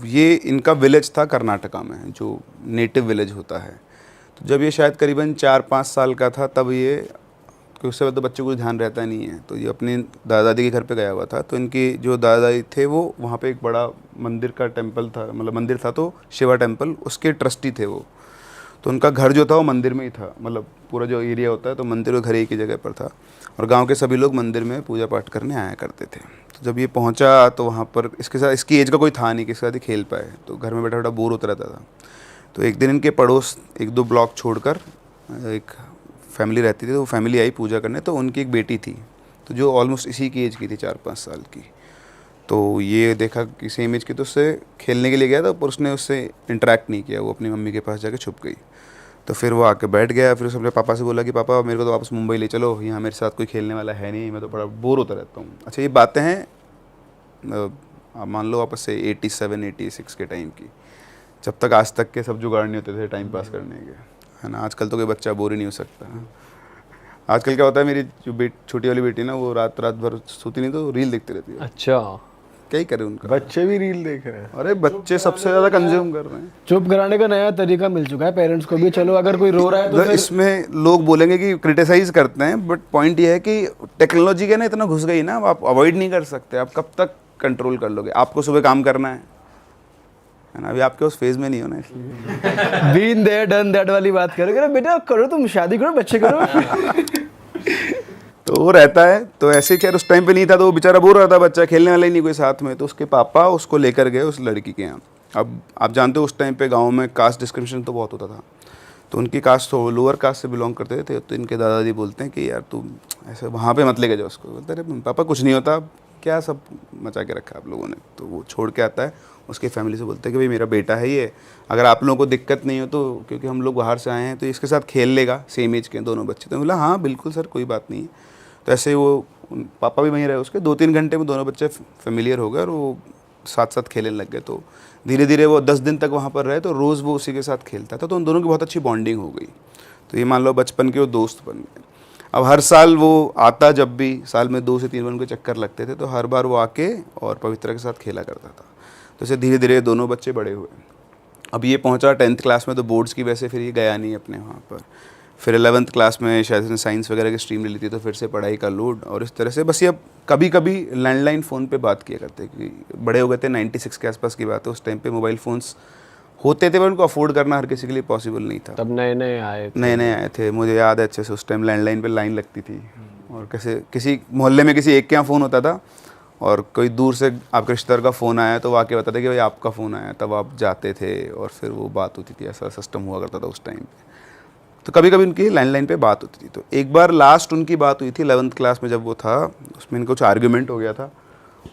ये इनका विलेज था कर्नाटका में, जो नेटिव विलेज होता है। तो जब ये शायद करीबन 4-5 साल का था तब ये, क्योंकि उससे तो बच्चे को ध्यान रहता नहीं है, तो ये अपने दादा दादी के घर पे गया हुआ था। तो इनकी जो दादा दादी थे वो वहाँ पे एक बड़ा मंदिर का टेम्पल था, मतलब मंदिर था तो शिवा टेम्पल, उसके ट्रस्टी थे वो। तो उनका घर जो था वो मंदिर में ही था, मतलब पूरा जो एरिया होता है तो मंदिर और घर एक ही जगह पर था, और गांव के सभी लोग मंदिर में पूजा पाठ करने आया करते थे। तो जब ये पहुंचा तो वहाँ पर इसके साथ, इसकी एज का कोई था नहीं कि इसके साथ ही खेल पाए, तो घर में बैठा बैठा बोर होता रहता था। तो एक दिन इनके पड़ोस 1-2 ब्लॉक छोड़कर एक फैमिली रहती थी, तो वो फैमिली आई पूजा करने। तो उनकी एक बेटी थी, तो जो ऑलमोस्ट इसी की एज की थी, 4-5 साल की। तो ये देखा कि सेम एज की, तो उससे खेलने के लिए गया था, पर उसने उससे इंटरेक्ट नहीं किया, वो अपनी मम्मी के पास जाके छुप गई। तो फिर वो आके बैठ गया। फिर उसने अपने पापा से बोला कि पापा मेरे को तो वापस मुंबई ले चलो, यहाँ मेरे साथ कोई खेलने वाला है नहीं, मैं तो बड़ा बोर होता रहता हूँ। अच्छा, ये बातें हैं आप मान लो वापस से 87-86 के टाइम की, जब तक आज तक के सब जुगाड़ नहीं होते थे टाइम पास करने के, है ना। आजकल तो कोई बच्चा बोर ही नहीं हो सकता। आजकल क्या होता है, मेरी जो छोटी वाली बेटी ना, वो रात रात भर सोती नहीं तो रील देखती रहती है। अच्छा, क्या ही करे उनका। बच्चे भी रील देख रहे हैं। अरे बच्चे सबसे ज़्यादा कंज्यूम कर रहे हैं। चुप कराने का नया तरीका मिल चुका है पेरेंट्स को भी। चलो अगर कोई रो रहा है तो फिर इसमें लोग बोलेंगे कि क्रिटिसाइज करते हैं, बट पॉइंट ये है कि टेक्नोलॉजी के ना इतना घुस गई ना, अब आप अवॉइड नहीं कर सकते। आप कब तक कंट्रोल कर लोगे? आपको सुबह काम करना है ना, अभी आपके उस फेज में नहीं हो ना, इसलिए बीन देयर डन दैट वाली बात करोगे ना, बेटा करो, तुम शादी करो, बच्चे करो। तो वो रहता है। तो ऐसे खैर उस टाइम पे नहीं था, तो वो बेचारा बोर हो रहा था, बच्चा खेलने वाला ही नहीं कोई साथ में। तो उसके पापा उसको लेकर गए उस लड़की के यहाँ। अब आप जानते हो उस टाइम पे गांव में कास्ट डिस्क्रिमिनेशन तो बहुत होता था, तो उनकी कास्ट तो लोअर कास्ट से बिलोंग करते थे। तो इनके दादाजी बोलते हैं कि यार तू ऐसे वहाँ पे मत लेके जाओ उसको। बोलते अरे पापा कुछ नहीं होता, क्या सब मचा के रखा आप लोगों ने। तो वो छोड़ के आता है, उसकी फैमिली से बोलते हैं कि भाई मेरा बेटा है ये, अगर आप लोगों को दिक्कत नहीं हो तो, क्योंकि हम लोग बाहर से आए हैं, तो इसके साथ खेल लेगा, सेम एज के दोनों बच्चे। तो बोला हाँ बिल्कुल सर, कोई बात नहीं है। तो ऐसे वो पापा भी वहीं रहे, उसके 2-3 घंटे में दोनों बच्चे फेमिलियर हो गए और वो साथ साथ खेलने लग गए। तो धीरे धीरे वो 10 दिन तक वहाँ पर रहे, तो रोज़ वो उसी के साथ खेलता था। तो उन दोनों की बहुत अच्छी बॉन्डिंग हो गई। तो ये मान लो बचपन के वो दोस्त बन गए। अब हर साल वो आता, जब भी साल में 2 से 3 बार उनके चक्कर लगते थे, तो हर बार वो आके और पवित्रा के साथ खेला करता था। तो इसे धीरे धीरे दोनों बच्चे बड़े हुए। अब ये पहुंचा 10th क्लास में, तो बोर्ड्स की वजह से फिर ये गया नहीं अपने वहाँ पर। फिर 11th क्लास में शायद इसने साइंस वगैरह की स्ट्रीम ले ली थी, तो फिर से पढ़ाई का लोड, और इस तरह से बस ये अब कभी कभी लैंडलाइन फ़ोन पे बात किया करते, क्योंकि बड़े हो गए थे, 96 के आसपास की बात है। उस टाइम पे मोबाइल फ़ोन्स होते थे, पर उनको अफोर्ड करना हर किसी के लिए पॉसिबल नहीं था। तब नए नए आए थे। नए नए आए थे, मुझे याद है अच्छे से। उस टाइम लैंडलाइन पे लाइन लगती थी, और कैसे किसी मोहल्ले में किसी एक के यहाँ फ़ोन होता था, और कोई दूर से आपके रिश्तेदार का फ़ोन आया तो वो आके बताते कि भाई आपका फ़ोन आया, तब आप जाते थे और फिर वो बात होती थी। ऐसा सिस्टम हुआ करता था उस टाइम पे। तो कभी कभी उनकी लैंडलाइन पे बात होती थी। तो एक बार लास्ट उनकी बात हुई थी 11th क्लास में, जब वो था, उसमें इनका कुछ आर्ग्यूमेंट हो गया था,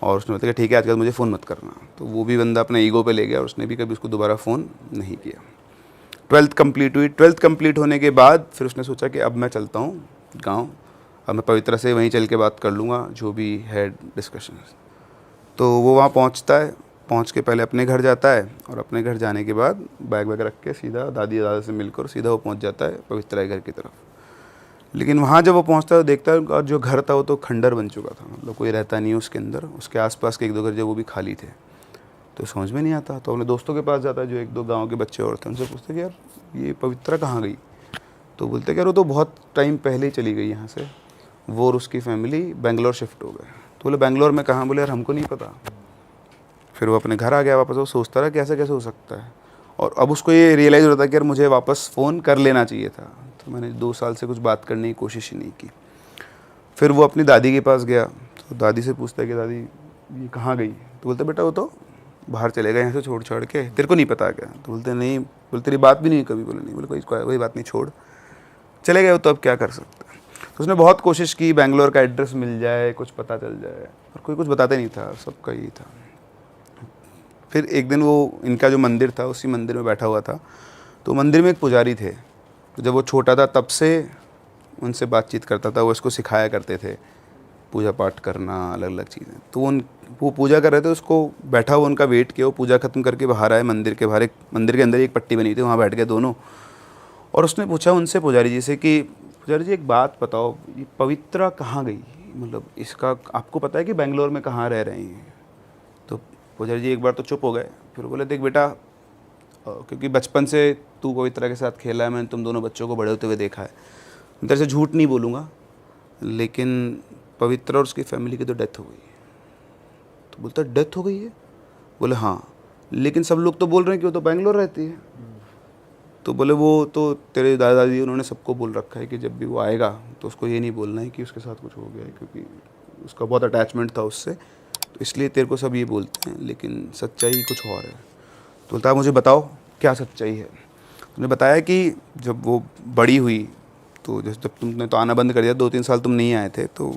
और उसने बताया कि ठीक है आजकल मुझे फ़ोन मत करना। तो वो भी बंदा अपने ईगो पे ले गया, और उसने भी कभी उसको दोबारा फ़ोन नहीं किया। 12th कंप्लीट हुई। 12th कंप्लीट होने के बाद फिर उसने सोचा कि अब मैं चलता हूँ गाँव, अब मैं पवित्रा से वहीं चल के बात कर लूँगा जो भी है डिस्कशन। तो वो वहाँ पहुँचता है, पहुँच के पहले अपने घर जाता है, और अपने घर जाने के बाद बैग वैग रख के सीधा दादी दादा से मिलकर सीधा वो पहुँच जाता है पवित्रा के घर की तरफ। लेकिन वहाँ जब वो पहुँचता है तो देखता है और जो घर था वो तो खंडर बन चुका था, मतलब कोई रहता नहीं है उसके अंदर। उसके आसपास के 1-2 घर जो वो भी खाली थे। तो समझ में नहीं आता, तो अपने दोस्तों के पास जाता है, जो 1-2 गाँव के बच्चे और थे, उनसे पूछते कि यार ये पवित्रा कहाँ गई। तो बोलते कि यार वो तो बहुत टाइम पहले ही चली गई यहाँ से, वो और उसकी फैमिली बेंगलोर शिफ्ट हो गए। तो बोले बेंगलोर में कहाँ? बोले यार हमको नहीं पता। फिर वो अपने घर आ गया वापस। वो सोचता रहा कि ऐसा कैसे हो सकता है, और अब उसको ये रियलाइज़ हो रहा था कि यार मुझे वापस फ़ोन कर लेना चाहिए था। तो मैंने 2 साल से कुछ बात करने की कोशिश ही नहीं की। फिर वो अपनी दादी के पास गया, तो दादी से पूछता है कि दादी ये कहाँ गई। तो बोलते बेटा वो तो बाहर चले गए यहाँ से छोड़ छाड़ के, तेरे को नहीं पता क्या? तो बोलते नहीं, बोले तेरी बात भी नहीं कभी। बोले नहीं। बोले कोई बात नहीं, छोड़, चले गए, तो अब क्या कर सकते हैं। तो उसने बहुत कोशिश की बेंगलोर का एड्रेस मिल जाए, कुछ पता चल जाए, और कोई कुछ बताते नहीं था, सबका यही था। फिर एक दिन वो इनका जो मंदिर था उसी मंदिर में बैठा हुआ था। तो मंदिर में एक पुजारी थे, तो जब वो छोटा था तब से उनसे बातचीत करता था। वो इसको सिखाया करते थे पूजा पाठ करना, अलग अलग चीज़ें। तो वो पूजा कर रहे थे, उसको बैठा हुआ उनका वेट किया। वो पूजा खत्म करके बाहर आए मंदिर के बाहर, एक मंदिर के अंदर एक पट्टी बनी थी, वहाँ बैठ गए दोनों। और उसने पूछा उनसे पुजारी जी से कि पुजारी जी एक बात बताओ, ये पवित्रा कहाँ गई, मतलब इसका आपको पता है कि बेंगलोर में कहाँ रह रही हैं? तो पुजारी जी एक बार तो चुप हो गए, फिर बोले देख बेटा, क्योंकि बचपन से तू पवित्रा के साथ खेला है, मैंने तुम दोनों बच्चों को बड़े होते हुए देखा है, मैं तेरे से झूठ नहीं बोलूँगा, लेकिन पवित्रा और उसकी फैमिली की तो डेथ हो गई है। तो बोलता डेथ हो गई है? बोले हाँ, लेकिन सब लोग तो बोल रहे हैं कि वो तो बेंगलोर रहती है। तो बोले वो तो तेरे दादा दादी उन्होंने सबको बोल रखा है कि जब भी वो आएगा तो उसको ये नहीं बोलना है कि उसके साथ कुछ हो गया है, क्योंकि उसका बहुत अटैचमेंट था उससे, तो इसलिए तेरे को सब ये बोलते हैं, लेकिन सच्चाई कुछ और है। तो बोलता है मुझे बताओ क्या सच्चाई है। तुमने बताया कि जब वो बड़ी हुई तो जब तुमने तो आना बंद कर दिया, 2-3 साल तुम नहीं आए थे, तो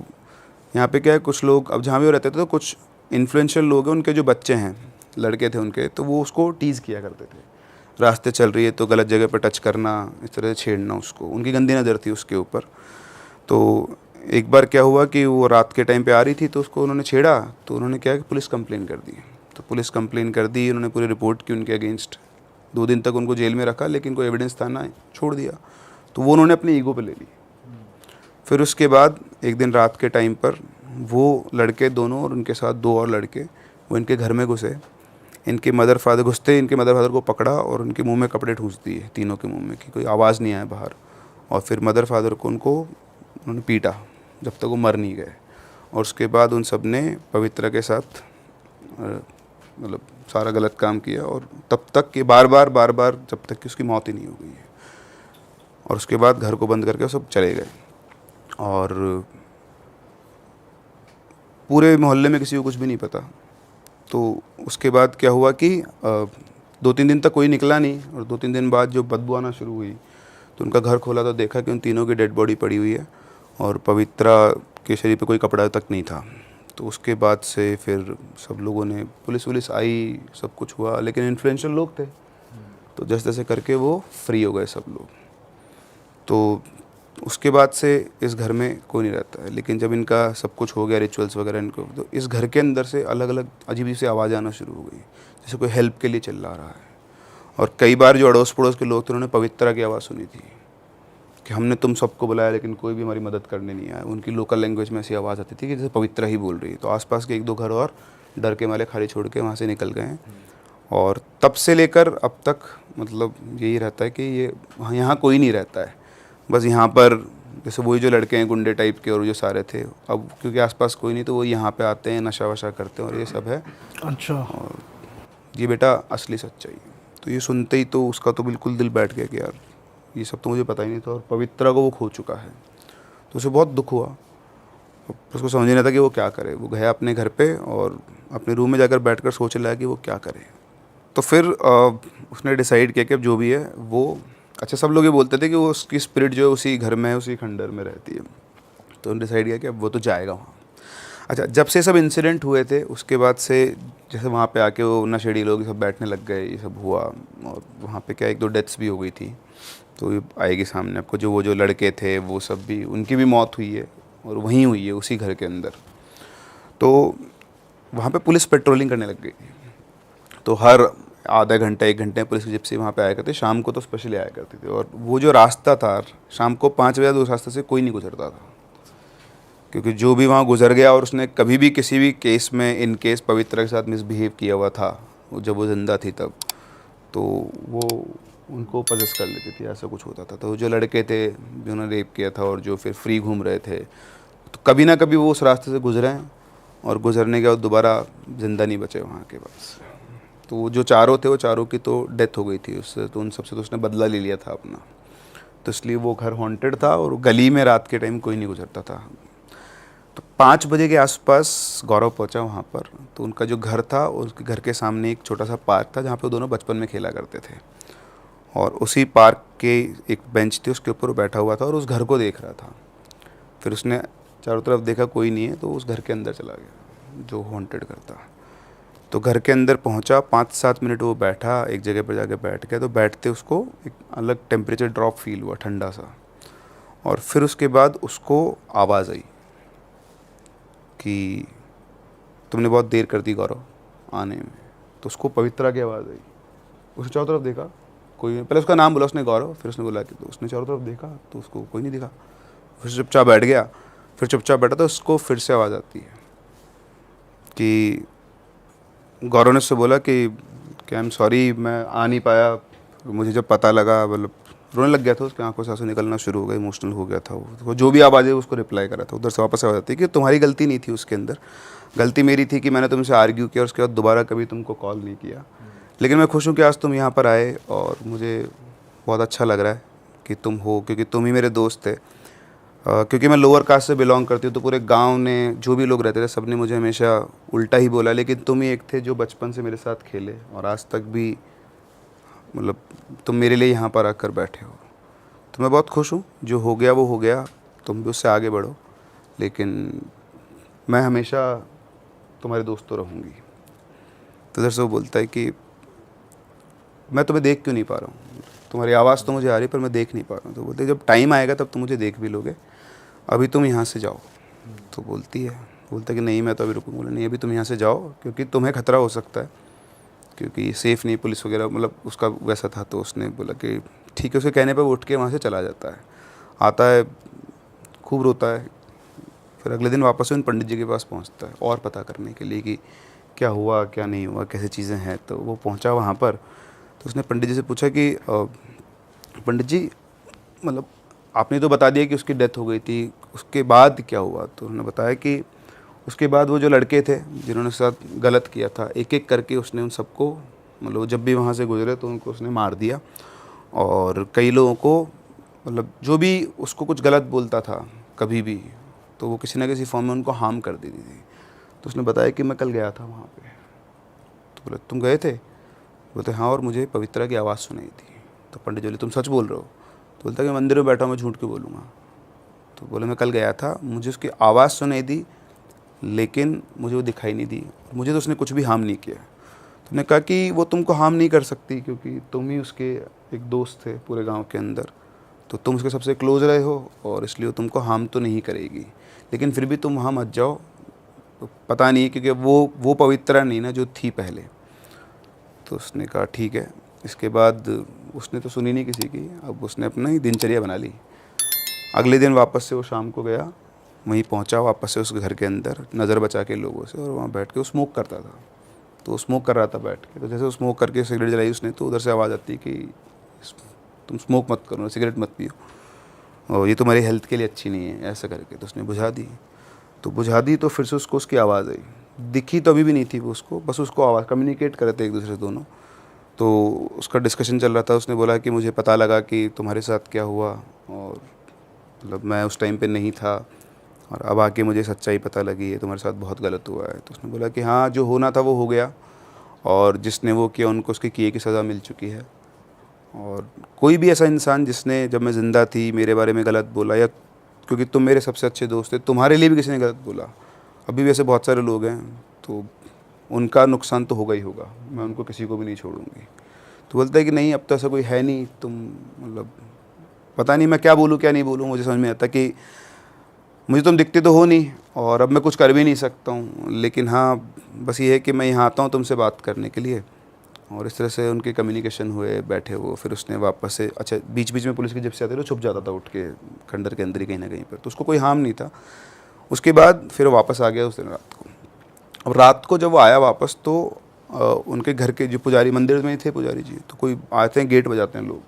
यहाँ पे क्या है, कुछ लोग अब जहाँ भी वो रहते थे तो कुछ इन्फ्लुएंशियल लोग हैं, उनके जो बच्चे हैं, लड़के थे उनके, तो वो उसको टीज़ किया करते थे। रास्ते चल रही है तो गलत जगह पर टच करना, इस तरह से छेड़ना उसको, उनकी गंदी नज़र थी उसके ऊपर। तो एक बार क्या हुआ कि वो रात के टाइम पे आ रही थी तो उसको उन्होंने छेड़ा, तो उन्होंने क्या कि पुलिस कंप्लेन कर दी। तो पुलिस कंप्लेन कर दी, उन्होंने पूरी रिपोर्ट की उनके अगेंस्ट। 2 दिन तक उनको जेल में रखा, लेकिन कोई एविडेंस था ना, छोड़ दिया। तो वो उन्होंने अपनी ईगो पे ले ली। फिर उसके बाद एक दिन रात के टाइम पर वो लड़के दोनों और उनके साथ 2 और लड़के वो इनके घर में घुसे। इनके मदर फादर को पकड़ा और उनके मुंह में कपड़े ठूंस दिए, तीनों के मुंह में, कि कोई आवाज़ नहीं आए बाहर। और फिर मदर फादर को उन्होंने पीटा जब तक वो मर नहीं गए। और उसके बाद उन सब ने पवित्रा के साथ मतलब सारा गलत काम किया, और तब तक कि बार बार जब तक कि उसकी मौत ही नहीं हो गई है। और उसके बाद घर को बंद करके वो सब चले गए। और पूरे मोहल्ले में किसी को कुछ भी नहीं पता। तो उसके बाद क्या हुआ कि 2-3 दिन तक कोई निकला नहीं, और 2-3 दिन बाद जो बदबू आना शुरू हुई तो उनका घर खोला तो देखा कि उन तीनों की डेड बॉडी पड़ी हुई है, और पवित्रा के शरीर पे कोई कपड़ा तक नहीं था। तो उसके बाद से फिर सब लोगों ने, पुलिस आई, सब कुछ हुआ, लेकिन इन्फ्लुएंशियल लोग थे, तो जैसे तैसे करके वो फ्री हो गए सब लोग। तो उसके बाद से इस घर में कोई नहीं रहता है। लेकिन जब इनका सब कुछ हो गया, रिचुअल्स वगैरह इनको, तो इस घर के अंदर से अलग अलग अजीब सी आवाज़ आना शुरू हो गई, जैसे कोई हेल्प के लिए चिल्ला रहा है। और कई बार जो अड़ोस पड़ोस के लोग थे उन्होंने पवित्रा की आवाज़ सुनी थी कि हमने तुम सबको बुलाया लेकिन कोई भी हमारी मदद करने नहीं आया। उनकी लोकल लैंग्वेज में ऐसी आवाज़ आती थी कि जैसे पवित्रा ही बोल रही है। तो आसपास के 1-2 घर और डर के मारे खाली छोड़ के वहाँ से निकल गए हैं। और तब से लेकर अब तक मतलब यही रहता है कि ये यहाँ कोई नहीं रहता है। बस यहाँ पर जैसे वही जो लड़के हैं गुंडे टाइप के और जो सारे थे, अब क्योंकि आसपास कोई नहीं तो वो यहाँ पे आते हैं, नशा वशा करते हैं, और ये सब है। अच्छा। और ये बेटा असली सच्चाई है। तो ये सुनते ही तो उसका तो बिल्कुल दिल बैठ गया कि यार ये सब तो मुझे पता ही नहीं था। और पवित्रा को वो खो चुका है, तो उसे बहुत दुख हुआ। उसको समझ नहीं था कि वो क्या करे। वो गया अपने घर पे और अपने रूम में जाकर बैठकर सोचने लगा कि वो क्या करे। तो फिर उसने डिसाइड किया कि अब जो भी है वो, अच्छा सब लोग ये बोलते थे कि वो उसकी स्पिरिट जो है उसी घर में, उसी खंडर में रहती है। तो उन्होंने डिसाइड किया कि अब वो तो जाएगा वहाँ। अच्छा, जब से सब इंसिडेंट हुए थे उसके बाद से जैसे वहाँ पे आके वो नशेड़ी लोग सब बैठने लग गए, ये सब हुआ। और वहाँ पे क्या 1-2 डेथ्स भी हो गई थी, तो ये आएगी सामने आपको। वो जो लड़के थे वो सब भी, उनकी भी मौत हुई है, और वहीं हुई है उसी घर के अंदर। तो वहाँ पे पुलिस पेट्रोलिंग करने लग गई। तो हर आधा घंटा 1 घंटे पुलिस की जिप्सी वहाँ पे आया करती, शाम को तो स्पेशली आया करती थी। और वो जो रास्ता था शाम को 5 बजे उस रास्ते से कोई नहीं गुजरता था, क्योंकि जो भी वहाँ गुजर गया और उसने कभी भी किसी भी केस में इन केस पवित्रा के साथ मिसबिहेव किया हुआ था, जब वो जिंदा थी तब, तो वो उनको पजेस कर लेती थी, ऐसा कुछ होता था। तो जो लड़के थे जिन्होंने रेप किया था और जो फिर फ्री घूम रहे थे, तो कभी ना कभी वो उस रास्ते से गुजरे हैं, और गुजरने के बाद दोबारा ज़िंदा नहीं बचे वहाँ के पास। तो वो जो चारों थे, वो चारों की तो डेथ हो गई थी उससे, तो उन सबसे तो उसने बदला ले लिया था अपना। तो इसलिए वो घर हॉन्टेड था, और गली में रात के टाइम कोई नहीं गुजरता था। तो 5 बजे के आसपास गौरव पहुंचा वहाँ पर। तो उनका जो घर था, उसके घर के सामने एक छोटा सा पार्क था जहाँ पे वो दोनों बचपन में खेला करते थे। और उसी पार्क के एक बेंच थी, उसके ऊपर वो बैठा हुआ था और उस घर को देख रहा था। फिर उसने चारों तरफ देखा कोई नहीं है, तो उस घर के अंदर चला गया जो हॉन्टेड घर था। तो घर के अंदर पहुंचा, 5-7 मिनट वो बैठा, एक जगह पर जाके बैठ गया। तो बैठते उसको एक अलग टेम्परेचर ड्रॉप फील हुआ, ठंडा सा। और फिर उसके बाद उसको आवाज़ आई कि तुमने बहुत देर कर दी गौरव आने में। तो उसको पवित्रा की आवाज़ आई। उसने चारों तरफ देखा, कोई, पहले उसका नाम बोला उसने गौरव, फिर उसने बोला कि, तो उसने चारों तरफ देखा तो उसको कोई नहीं दिखा। फिर चुपचाप बैठ गया। फिर चुपचाप बैठा तो उसको फिर से आवाज़ आती है कि गौरव ने उससे बोला कि कि आई एम सॉरी, मैं आ नहीं पाया। मुझे जब पता लगा, मतलब रोने लग गया था, उसकी आंखों से आंसू निकलना शुरू हो गए, इमोशनल हो गया था वो जो भी आवाज़ है उसको रिप्लाई करा था। उधर से वापस आ जाती कि तुम्हारी गलती नहीं थी उसके अंदर, गलती मेरी थी कि मैंने तुमसे आर्ग्यू किया और उसके बाद दोबारा कभी तुमको कॉल नहीं किया। लेकिन मैं खुश हूँ कि आज तुम यहाँ पर आए और मुझे बहुत अच्छा लग रहा है कि तुम हो, क्योंकि तुम ही मेरे दोस्त थे। क्योंकि मैं लोअर कास्ट से बिलोंग करती हूँ, तो पूरे गांव ने, जो भी लोग रहते थे, सब ने मुझे हमेशा उल्टा ही बोला, लेकिन तुम ही एक थे जो बचपन से मेरे साथ खेले और आज तक भी, मतलब तुम मेरे लिए यहाँ पर आकर बैठे हो। तो मैं बहुत खुश हूँ, जो हो गया वो हो गया, तुम भी उससे आगे बढ़ो, लेकिन मैं हमेशा तुम्हारे दोस्त तो रहूँगी। तो इधर से वो बोलता है कि मैं तुम्हें देख क्यों नहीं पा रहा हूँ, तुम्हारी आवाज़ तो मुझे आ रही है पर मैं देख नहीं पा रहा हूँ। तो बोलते जब टाइम आएगा तब तुम मुझे देख भी लोगे, अभी तुम यहाँ से जाओ। तो बोलता है कि नहीं मैं तो अभी रुकूंगा। बोला नहीं, अभी तुम यहाँ से जाओ, क्योंकि तुम्हें खतरा हो सकता है, क्योंकि सेफ़ नहीं, पुलिस वगैरह, मतलब उसका वैसा था। तो उसने बोला कि ठीक है। उसके कहने पर वो उठ के वहाँ से चला जाता है, आता है, खूब रोता है। फिर अगले दिन वापस उन पंडित जी के पास पहुँचता है और पता करने के लिए कि क्या हुआ क्या नहीं हुआ, कैसे चीज़ें हैं। तो वो पहुँचा वहाँ पर, तो उसने पंडित जी से पूछा कि पंडित जी, मतलब आपने तो बता दिया कि उसकी डेथ हो गई थी, उसके बाद क्या हुआ? तो उन्होंने बताया कि उसके बाद वो जो लड़के थे जिन्होंने उसके साथ गलत किया था, एक एक करके उसने उन सबको, मतलब जब भी वहाँ से गुजरे तो उनको उसने मार दिया। और कई लोगों को, मतलब जो भी उसको कुछ गलत बोलता था कभी भी, तो वो किसी ना किसी फॉर्म में उनको हार्म कर देती थी। तो उसने बताया कि मैं कल गया था वहाँ पे। तो बोले तुम गए थे? बोलते हाँ, और मुझे पवित्रा की आवाज़ सुनाई थी। तो पंडित जी बोले तुम सच बोल रहे हो? तो बोलता कि मंदिर में बैठा हूँ, मैं झूठ क्यों बोलूँगा। तो बोले मैं कल गया था, मुझे उसकी आवाज़ सुनाई दी, लेकिन मुझे वो दिखाई नहीं दी, मुझे तो उसने कुछ भी हार्म नहीं किया। तो उसने कहा कि वो तुमको हार्म नहीं कर सकती, क्योंकि तुम ही उसके एक दोस्त थे पूरे गांव के अंदर, तो तुम उसके सबसे क्लोज रहे हो, और इसलिए वो तुमको हार्म तो नहीं करेगी, लेकिन फिर भी तुम वहाँ मत जाओ। तो पता नहीं, क्योंकि वो पवित्रा नहीं ना जो थी पहले। तो उसने कहा ठीक है। इसके बाद उसने तो सुनी नहीं किसी की, अब उसने अपना ही दिनचर्या बना ली। अगले दिन वापस से वो शाम को गया, वहीं पहुंचा वापस से उस घर के अंदर, नज़र बचा के लोगों से, और वहाँ बैठ के वो स्मोक करता था। तो वो स्मोक कर रहा था बैठ के, तो जैसे वो स्मोक करके सिगरेट जलाई उसने, तो उधर से आवाज़ आती कि तुम स्मोक मत करो, सिगरेट मत पियो, और ये तुम्हारी हेल्थ के लिए अच्छी नहीं है, ऐसा करके। तो उसने बुझा दी। तो बुझा दी तो फिर से उसको उसकी आवाज़ आई, दिखी तो अभी भी नहीं थी वो उसको, बस उसको आवाज़, कम्युनिकेट कर रहे थे एक दूसरे से दोनों। तो उसका डिस्कशन चल रहा था। उसने बोला कि मुझे पता लगा कि तुम्हारे साथ क्या हुआ, और मतलब मैं उस टाइम पे नहीं था, और अब आके मुझे सच्चाई पता लगी है, तुम्हारे साथ बहुत गलत हुआ है। तो उसने बोला कि हाँ, जो होना था वो हो गया, और जिसने वो किया उनको उसके किए की सज़ा मिल चुकी है। और कोई भी ऐसा इंसान जिसने, जब मैं ज़िंदा थी, मेरे बारे में गलत बोला, या क्योंकि तुम मेरे सबसे अच्छे दोस्त थे, तुम्हारे लिए भी किसी ने गलत बोला, अभी भी ऐसे बहुत सारे लोग हैं, तो उनका नुकसान तो होगा ही होगा, मैं उनको किसी को भी नहीं छोड़ूंगी। तो बोलता है कि नहीं, अब तो ऐसा कोई है नहीं, तुम, मतलब पता नहीं मैं क्या बोलूँ क्या नहीं बोलूँ, मुझे समझ में आता कि मुझे तुम दिखते तो हो नहीं, और अब मैं कुछ कर भी नहीं सकता हूँ, लेकिन हाँ बस ये है कि मैं यहाँ आता हूँ तुमसे बात करने के लिए। और इस तरह से उनके कम्युनिकेशन हुए, बैठे वो, फिर उसने वापस से, अच्छा बीच बीच में पुलिस की जब से आते थे छुप जाता था उठ के खंडर के अंदर ही कहीं ना कहीं पर, तो उसको कोई हार्म नहीं था। उसके बाद फिर वापस आ गया उस दिन रात को। अब रात को जब वो आया वापस, तो उनके घर के जो पुजारी, मंदिर में ही थे पुजारी जी, तो कोई आते हैं, गेट बजाते हैं लोग,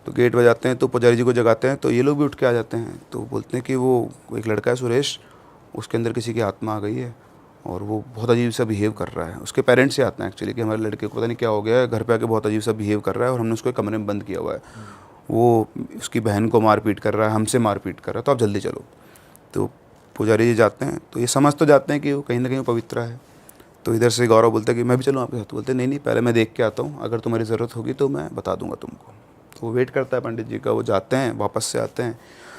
तो गेट बजाते हैं तो पुजारी जी को जगाते हैं, तो ये लोग भी उठ के आ जाते हैं। तो बोलते हैं कि वो एक लड़का है सुरेश, उसके अंदर किसी की आत्मा आ गई है, और वो बहुत अजीब सा बिहेव कर रहा है। उसके पेरेंट्स से आते हैं एक्चुअली कि हमारे लड़के को पता नहीं क्या हो गया है, घर पे आके बहुत अजीब सा बिहेव कर रहा है, और हमने उसको एक कमरे में बंद किया हुआ है, वो उसकी बहन को मारपीट कर रहा है, हमसे मारपीट कर रहा है, तो आप जल्दी चलो। तो पुजारी जी जाते हैं, तो ये समझ तो जाते हैं कि वो कहीं ना कहीं पवित्र है। तो इधर से गौरव बोलता है कि मैं भी चलूँ आपके साथ। तो बोलते नहीं नहीं, पहले मैं देख के आता हूँ, अगर तुम्हारी ज़रूरत होगी तो मैं बता दूंगा तुमको। तो वो वेट करता है पंडित जी का, वो जाते हैं, वापस से आते हैं,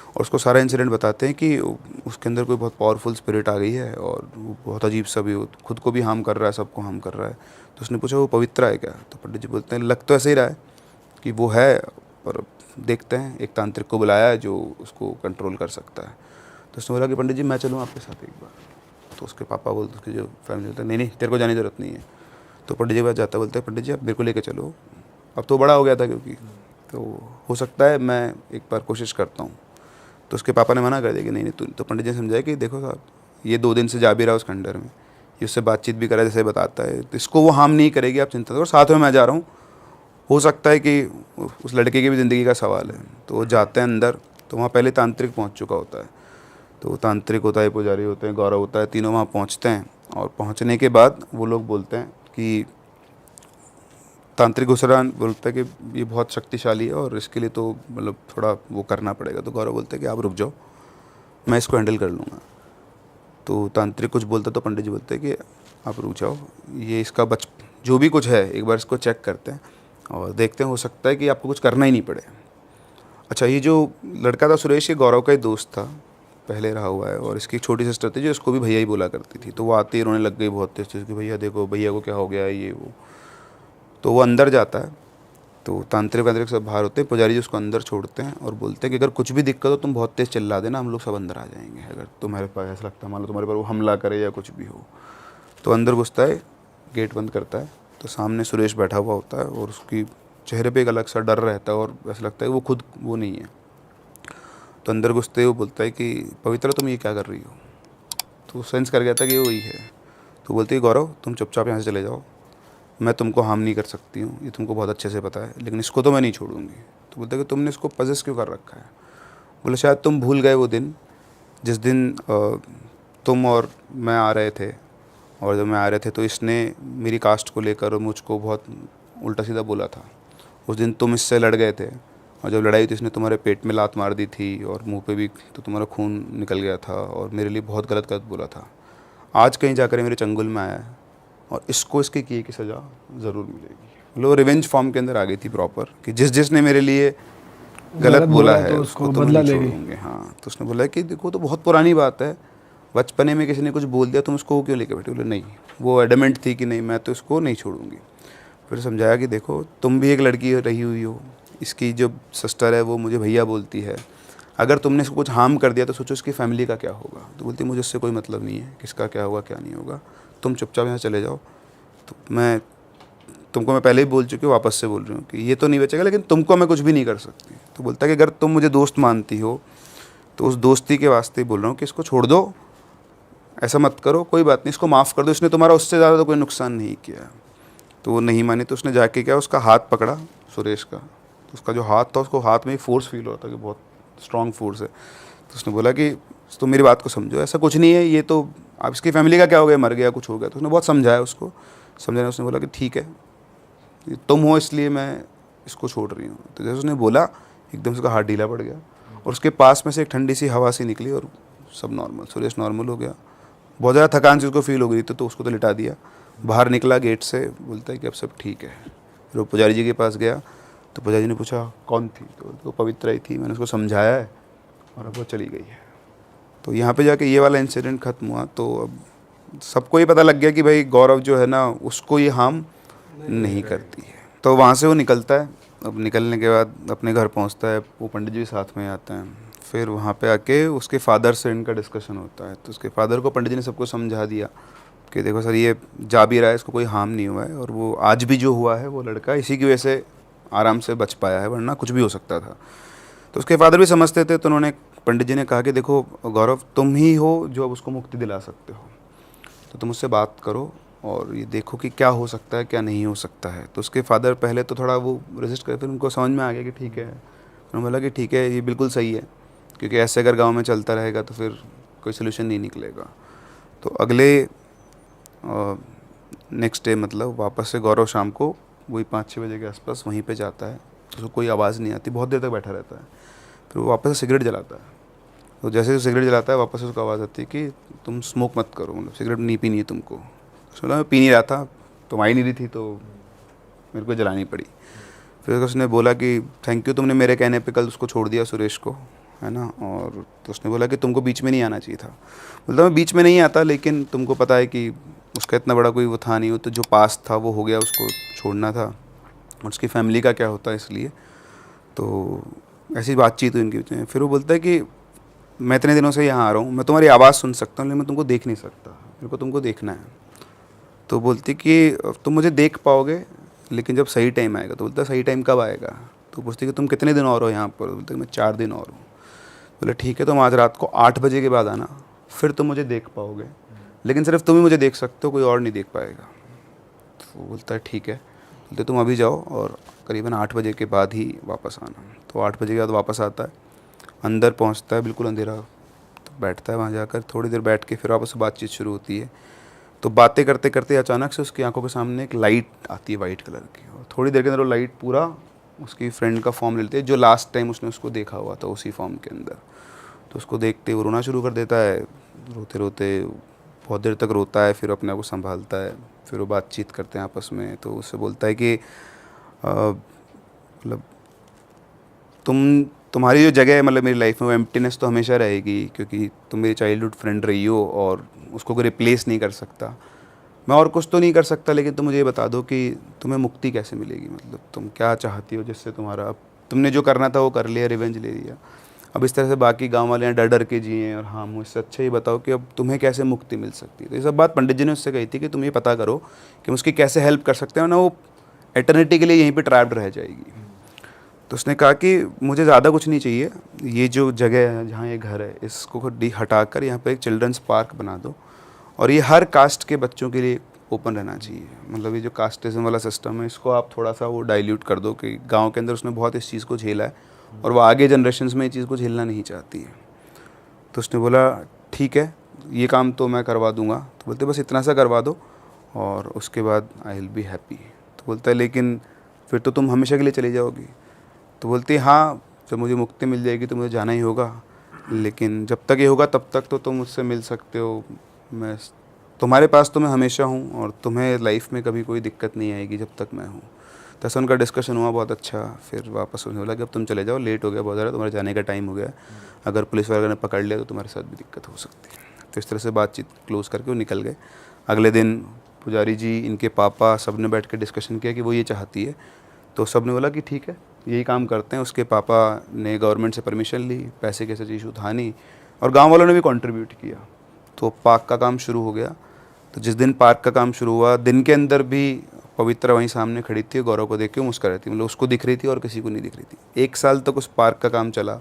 और उसको सारा इंसिडेंट बताते हैं कि उसके अंदर कोई बहुत पावरफुल स्पिरिट आ गई है, और वो बहुत अजीब सा भी, खुद को भी हार्म कर रहा है, सबको हार्म कर रहा है। तो उसने पूछा वो पवित्र है क्या? तो पंडित जी बोलते हैं लग तो ऐसे ही रहा है कि वो है, और देखते हैं, एक तांत्रिक को बुलाया है जो उसको कंट्रोल कर सकता है। तो उसने बोला कि पंडित जी मैं चलूँ आपके साथ एक बार? तो उसके पापा बोलते, उसकी जो फैमिली बोलते हैं नहीं नहीं, तेरे को जाने की ज़रूरत नहीं है। तो पंडित जी के पास जाता, बोलते हैं पंडित जी आप मेरे को लेकर चलो, अब तो बड़ा हो गया था, क्योंकि तो हो सकता है मैं एक बार कोशिश करता हूँ। तो उसके पापा ने मना कर दिया कि नहीं नहीं। तो पंडित जी ने समझाया कि देखो साहब, ये 2 दिन से जा भी रहा है उस खंडर में, ये उससे बातचीत भी करा जैसे बताता है, तो इसको वो हार्म नहीं करेगी, आप चिंता करो, साथ में मैं जा रहा हूँ। हो सकता है कि उस लड़के की भी ज़िंदगी का सवाल है। तो वो जाते हैं अंदर, तो वहाँ पहले तांत्रिक पहुँच चुका होता है। तो तांत्रिक होता है, पुजारी होते हैं, गौरव होता है, तीनों वहाँ पहुँचते हैं। और पहुँचने के बाद वो लोग बोलते हैं कि तांत्रिक घुसरान बोलता है कि ये बहुत शक्तिशाली है और इसके लिए तो मतलब थोड़ा वो करना पड़ेगा। तो गौरव बोलते हैं कि आप रुक जाओ, मैं इसको हैंडल कर लूँगा। तो तांत्रिक कुछ बोलता तो पंडित जी बोलते हैं कि आप रुक जाओ, ये इसका जो भी कुछ है एक बार इसको चेक करते हैं और देखते हैं, हो सकता है कि आपको कुछ करना ही नहीं पड़े। अच्छा, ये जो लड़का था सुरेश, ये गौरव का ही दोस्त था, पहले रहा हुआ है। और इसकी एक छोटी सिस्टर थी जो इसको भी भैया ही बोला करती थी। तो वो आते ही रोने लग गई बहुत तेज कि भैया देखो, भैया को क्या हो गया है, ये वो। तो वो अंदर जाता है, तो तांत्रिक सब बाहर होते हैं, पुजारी जी उसको अंदर छोड़ते हैं और बोलते हैं कि अगर कुछ भी दिक्कत हो तुम बहुत तेज़ चिल्ला देना, हम लोग सब अंदर आ जाएंगे। अगर तुम्हारे पास ऐसा लगता है मान लो तुम्हारे पर वो हमला करे या कुछ भी हो। तो अंदर घुसता है, गेट बंद करता है, तो सामने सुरेश बैठा हुआ होता है और उसकी चेहरे पे एक अलग सा डर रहता है और ऐसा लगता है कि वो खुद वो नहीं है। तो अंदर घुसते ही वो बोलता है कि पवित्रा तुम ये क्या कर रही हो। तो सेंस कर गया था कि ये वही है। तो बोलती है गौरव तुम चुपचाप यहाँ से चले जाओ, मैं तुमको हार्म नहीं कर सकती हूँ, ये तुमको बहुत अच्छे से पता है, लेकिन इसको तो मैं नहीं छोड़ूंगी। तो बोलता है कि तुमने इसको पजेस क्यों कर रखा है। बोले शायद तुम भूल गए वो दिन जिस दिन तुम और मैं आ रहे थे, और जब मैं आ रहे थे तो इसने मेरी कास्ट को लेकर और मुझको बहुत उल्टा सीधा बोला था। उस दिन तुम इससे लड़ गए थे और जब लड़ाई तो इसने तुम्हारे पेट में लात मार दी थी और मुंह पे भी, तो तुम्हारा खून निकल गया था और मेरे लिए बहुत गलत गलत बोला था। आज कहीं जाकर मेरे चंगुल में आया है और इसको इसके किए की सज़ा ज़रूर मिलेगी। लो रिवेंज फॉर्म के अंदर आ गई थी प्रॉपर कि जिसने मेरे लिए गलत बोला है तो उसको उसको तो बदला नहीं लेगी। छोड़ूंगे। हाँ, तो उसने बोला कि देखो तो बहुत पुरानी बात है, बचपने में किसी ने कुछ बोल दिया तुम उसको क्यों लेके बैठे। बोले नहीं, वो एडमेंट थी कि नहीं मैं तो इसको नहीं छोड़ूंगी। फिर समझाया कि देखो तुम भी एक लड़की रही हुई हो, इसकी जो सिस्टर है वो मुझे भैया बोलती है, अगर तुमने इसको कुछ हार्म कर दिया तो सोचो इसकी फैमिली का क्या होगा। तो बोलती मुझे उससे कोई मतलब नहीं है किसका क्या होगा क्या नहीं होगा, तुम चुपचाप यहाँ चले जाओ। तो मैं पहले ही बोल चुकी हूँ, वापस से बोल रही हूँ कि ये तो नहीं बचेगा, लेकिन तुमको मैं कुछ भी नहीं कर सकती। तो बोलता है कि अगर तुम मुझे दोस्त मानती हो तो उस दोस्ती के वास्ते बोल रहा हूँ कि इसको छोड़ दो, ऐसा मत करो, कोई बात नहीं, इसको माफ़ कर दो, इसने तुम्हारा उससे ज़्यादा तो कोई नुकसान नहीं किया। तो वो नहीं मानी, तो उसने जाके क्या उसका हाथ पकड़ा सुरेश का। तो उसका जो हाथ था उसको हाथ में ही फोर्स फील हो रहा था कि बहुत स्ट्रॉन्ग फोर्स है। तो उसने बोला कि तुम मेरी बात को समझो, ऐसा कुछ नहीं है, ये तो आप इसकी फैमिली का क्या हो गया, मर गया कुछ हो गया। तो उसने बहुत समझाया उसको, समझाने उसने बोला कि ठीक है तुम हो इसलिए मैं इसको छोड़ रही हूँ। तो जैसे उसने बोला एकदम से उसका हाथ ढीला पड़ गया और उसके पास में से एक ठंडी सी हवा सी निकली और सब नॉर्मल, सुरेश नॉर्मल हो गया। बहुत ज़्यादा थकान से उसको फील हो गई थी, तो उसको तो लिटा दिया, बाहर निकला गेट से, बोलता है कि अब सब ठीक है। फिर वो पुजारी जी के पास गया, तो पुजारी जी ने पूछा कौन थी, तो वो पवित्रा ही थी, मैंने उसको समझाया है और अब वो चली गई है। तो यहाँ पे जाके ये वाला इंसिडेंट ख़त्म हुआ। तो अब सबको ये पता लग गया कि भाई गौरव जो है ना उसको ये हार्म नहीं करती है। तो वहाँ से वो निकलता है। अब निकलने के बाद अपने घर पहुँचता है, वो पंडित जी साथ में आते हैं। फिर वहाँ पे आके उसके फादर से इनका डिस्कशन होता है। तो उसके फादर को पंडित जी ने सबको समझा दिया कि देखो सर ये जा भी रहा है, इसको कोई हार्म नहीं हुआ है, और वो आज भी जो हुआ है वो लड़का इसी की वजह से आराम से बच पाया है, वरना कुछ भी हो सकता था। तो उसके फादर भी समझते थे। तो उन्होंने पंडित जी ने कहा कि देखो गौरव तुम ही हो जो अब उसको मुक्ति दिला सकते हो, तो तुम उससे बात करो और ये देखो कि क्या हो सकता है क्या नहीं हो सकता है। तो उसके फादर पहले तो थोड़ा वो रेजिस्ट करे, फिर उनको समझ में आ गया कि ठीक है। उन्होंने बोला कि ठीक है ये बिल्कुल सही है, क्योंकि ऐसे अगर गांव में चलता रहेगा तो फिर कोई सोल्यूशन नहीं निकलेगा। तो अगले नेक्स्ट डे मतलब वापस से गौरव शाम को वही 5-6 बजे के आसपास वहीं पे जाता है। तो उसको कोई आवाज़ नहीं आती, बहुत देर तक बैठा रहता है। फिर वो वापस से सिगरेट जलाता है। तो जैसे ही सिगरेट जलाता है वापस से उसको आवाज़ आती है कि तुम स्मोक मत करो, मतलब सिगरेट नहीं पीनी है तुमको। उसने बोला मैं पी नहीं रहा था, तुम आई नहीं रही थी तो मेरे को जलानी पड़ी। फिर उसने बोला कि थैंक यू तुमने मेरे कहने पे कल उसको छोड़ दिया सुरेश को, है ना। और तो उसने बोला कि तुमको बीच में नहीं आना चाहिए था। बोलता मैं बीच में नहीं आता, लेकिन तुमको पता है कि उसका इतना बड़ा कोई वो था नहीं, वो तो जो पास था वो हो गया, उसको छोड़ना था और उसकी फैमिली का क्या होता है इसलिए। तो ऐसी बातचीत हुई उनके बीच में। फिर वो बोलता है कि मैं इतने दिनों से यहाँ आ रहा हूँ, मैं तुम्हारी आवाज़ सुन सकता हूँ लेकिन मैं तुमको देख नहीं सकता, मेरे को तुमको देखना है। तो बोलती कि तुम मुझे देख पाओगे लेकिन जब सही टाइम आएगा। तो बोलता सही टाइम कब आएगा। तो पूछती कि तुम कितने दिन और हो यहाँ पर। बोलते कि मैं 4 दिन और हूँ। बोले ठीक है तुम आज रात को 8 बजे के बाद आना, फिर तुम मुझे देख पाओगे, लेकिन सिर्फ तुम ही मुझे देख सकते हो, कोई और नहीं देख पाएगा। तो बोलता है ठीक है। बोलते तुम अभी जाओ और करीबन 8 बजे के बाद ही वापस आना। तो 8 बजे के बाद वापस आता है, अंदर पहुंचता है, बिल्कुल अंधेरा। तो बैठता है वहाँ जाकर, थोड़ी देर बैठ के फिर वापस से बातचीत शुरू होती है। तो बातें करते करते अचानक से उसकी आंखों के सामने एक लाइट आती है वाइट कलर की, और थोड़ी देर के अंदर वो लाइट पूरा उसकी फ्रेंड का फॉर्म ले लेती है, जो लास्ट टाइम उसने उसको देखा हुआ था उसी फॉर्म के अंदर। तो उसको देखते वो रोना शुरू कर देता है, रोते रोते बहुत देर तक रोता है, फिर अपने आप को संभालता है, फिर वो बातचीत करते हैं आपस में। तो उससे बोलता है कि मतलब तुम्हारी जो जगह है मतलब मेरी लाइफ में, वो एम्प्टीनेस तो हमेशा रहेगी, क्योंकि तुम मेरी चाइल्डहुड फ्रेंड रही हो और उसको कोई रिप्लेस नहीं कर सकता। मैं और कुछ तो नहीं कर सकता, लेकिन तुम मुझे ये बता दो कि तुम्हें मुक्ति कैसे मिलेगी, मतलब तुम क्या चाहती हो जिससे तुम्हारा, अब तुमने जो करना था वो कर लिया, रिवेंज ले लिया, अब इस तरह से बाकी गांव वाले डर डर के जिए और हाँ, मुझसे अच्छा ये बताओ कि अब तुम्हें कैसे मुक्ति मिल सकती है। तो ये सब बात पंडित जी ने उससे कही थी कि तुम ये पता करो कि उसकी कैसे हेल्प कर सकते हो ना, वो एटर्निटी के लिए यहीं पर ट्रैप्ड रह जाएगी। तो उसने कहा कि मुझे ज़्यादा कुछ नहीं चाहिए, ये जो जगह है जहाँ ये घर है इसको हटा कर यहाँ पर एक चिल्ड्रंस पार्क बना दो, और ये हर कास्ट के बच्चों के लिए ओपन रहना चाहिए। मतलब ये जो कास्टिज्म वाला सिस्टम है इसको आप थोड़ा सा वो डाइल्यूट कर दो, कि गांव के अंदर उसने बहुत इस चीज़ को झेला है और वो आगे जनरेशन्स में ये चीज़ को झेलना नहीं चाहती है। तो उसने बोला ठीक है, ये काम तो मैं करवा दूंगा। तो बोलते बस इतना सा करवा दो और उसके बाद आई विल बी हैप्पी। तो बोलता है लेकिन फिर तो तुम हमेशा के लिए चली जाओगी। तो बोलती है हाँ, जब मुझे मुक्ति मिल जाएगी तो मुझे जाना ही होगा, लेकिन जब तक ये होगा तब तक तो तुम मुझसे मिल सकते हो, मैं तुम्हारे पास तो मैं हमेशा हूँ और तुम्हें लाइफ में कभी कोई दिक्कत नहीं आएगी जब तक मैं हूँ। तो ऐसा उनका डिस्कशन हुआ बहुत अच्छा। फिर वापस उन्होंने बोला कि अब तुम चले जाओ, लेट हो गया बहुत ज़्यादा, तुम्हारे जाने का टाइम हो गया, अगर पुलिस वगैरह ने पकड़ लिया तो तुम्हारे साथ भी दिक्कत हो सकती है। तो इस तरह से बातचीत क्लोज़ करके वो निकल गए। अगले दिन पुजारी जी, इनके पापा, सब ने बैठ के डिस्कशन किया कि वो ये चाहती है। तो सब ने बोला कि ठीक है, यही काम करते हैं। उसके पापा ने गवर्नमेंट से परमिशन ली, पैसे कैसे इशू था नहीं, और गाँव वालों ने भी कॉन्ट्रीब्यूट किया। तो पार्क का काम शुरू हो गया। तो जिस दिन पार्क का काम शुरू हुआ, दिन के अंदर भी पवित्रा वहीं सामने खड़ी थी, गौरव को देख के मुस्कुरा रही थी, मतलब उसको दिख रही थी और किसी को नहीं दिख रही थी। 1 साल तक उस पार्क का काम चला।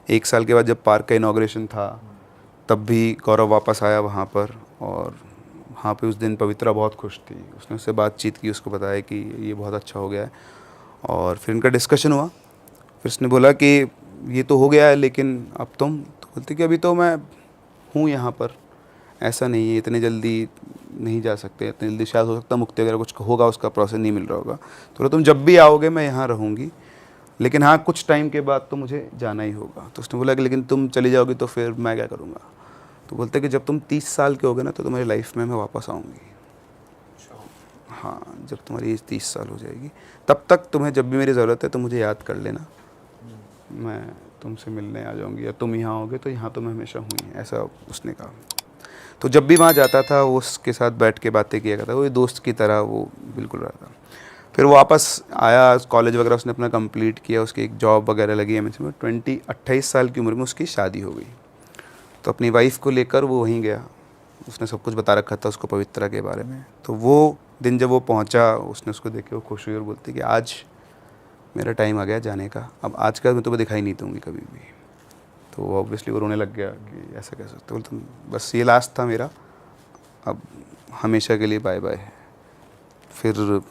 1 साल के बाद जब पार्क का इनॉग्रेशन था तब भी गौरव वापस आया वहाँ पर, और वहाँ पे उस दिन पवित्रा बहुत खुश थी। उसने उससे बातचीत की, उसको बताया कि ये बहुत अच्छा हो गया है, और फिर इनका डिस्कशन हुआ। फिर उसने बोला कि ये तो हो गया है, लेकिन अब तुम? तो बोलते कि अभी तो मैं हूँ यहाँ पर, ऐसा नहीं है, इतने जल्दी नहीं जा सकते, इतनी जल्दी शायद हो सकता मुक्ति वगैरह कुछ होगा, उसका प्रोसेस नहीं मिल रहा होगा। तो तुम जब भी आओगे मैं यहाँ रहूँगी, लेकिन हाँ कुछ टाइम के बाद तो मुझे जाना ही होगा। तो उसने बोला कि लेकिन तुम चली जाओगी तो फिर मैं क्या करूँगा? तो बोलते कि जब तुम 30 साल के होगे ना तो तुम्हारी लाइफ में मैं वापस आऊँगी। हाँ, जब तुम्हारी एज 30 साल हो जाएगी तब तक तुम्हें जब भी मेरी ज़रूरत है तो मुझे याद कर लेना, मैं तुमसे मिलने आ जाऊँगी, या तुम यहाँ आओगे तो यहाँ तो मैं हमेशा हूँ ही, ऐसा उसने कहा। तो जब भी वहाँ जाता था वो उसके साथ बैठ के बातें किया करता, वो दोस्त की तरह वो बिल्कुल रहा था। फिर वो वापस आया, कॉलेज वगैरह उसने अपना कंप्लीट किया, उसकी एक जॉब वगैरह लगी एमएनसी में। 28 साल की उम्र में उसकी शादी हो गई। तो अपनी वाइफ को लेकर वो वहीं गया। उसने सब कुछ बता रखा था उसको पवित्रा के बारे में। तो वो दिन जब वो पहुंचा, उसने उसको देख के वो खुश हुई और बोलती कि आज मेरा टाइम आ गया जाने का, अब आज के बाद मैं तुम्हें दिखाई नहीं दूँगी कभी भी। तो ऑब्वियसली वो रोने लग गया कि ऐसा कह सकते हो, तुम बस ये लास्ट था मेरा, अब हमेशा के लिए बाय बाय है। फिर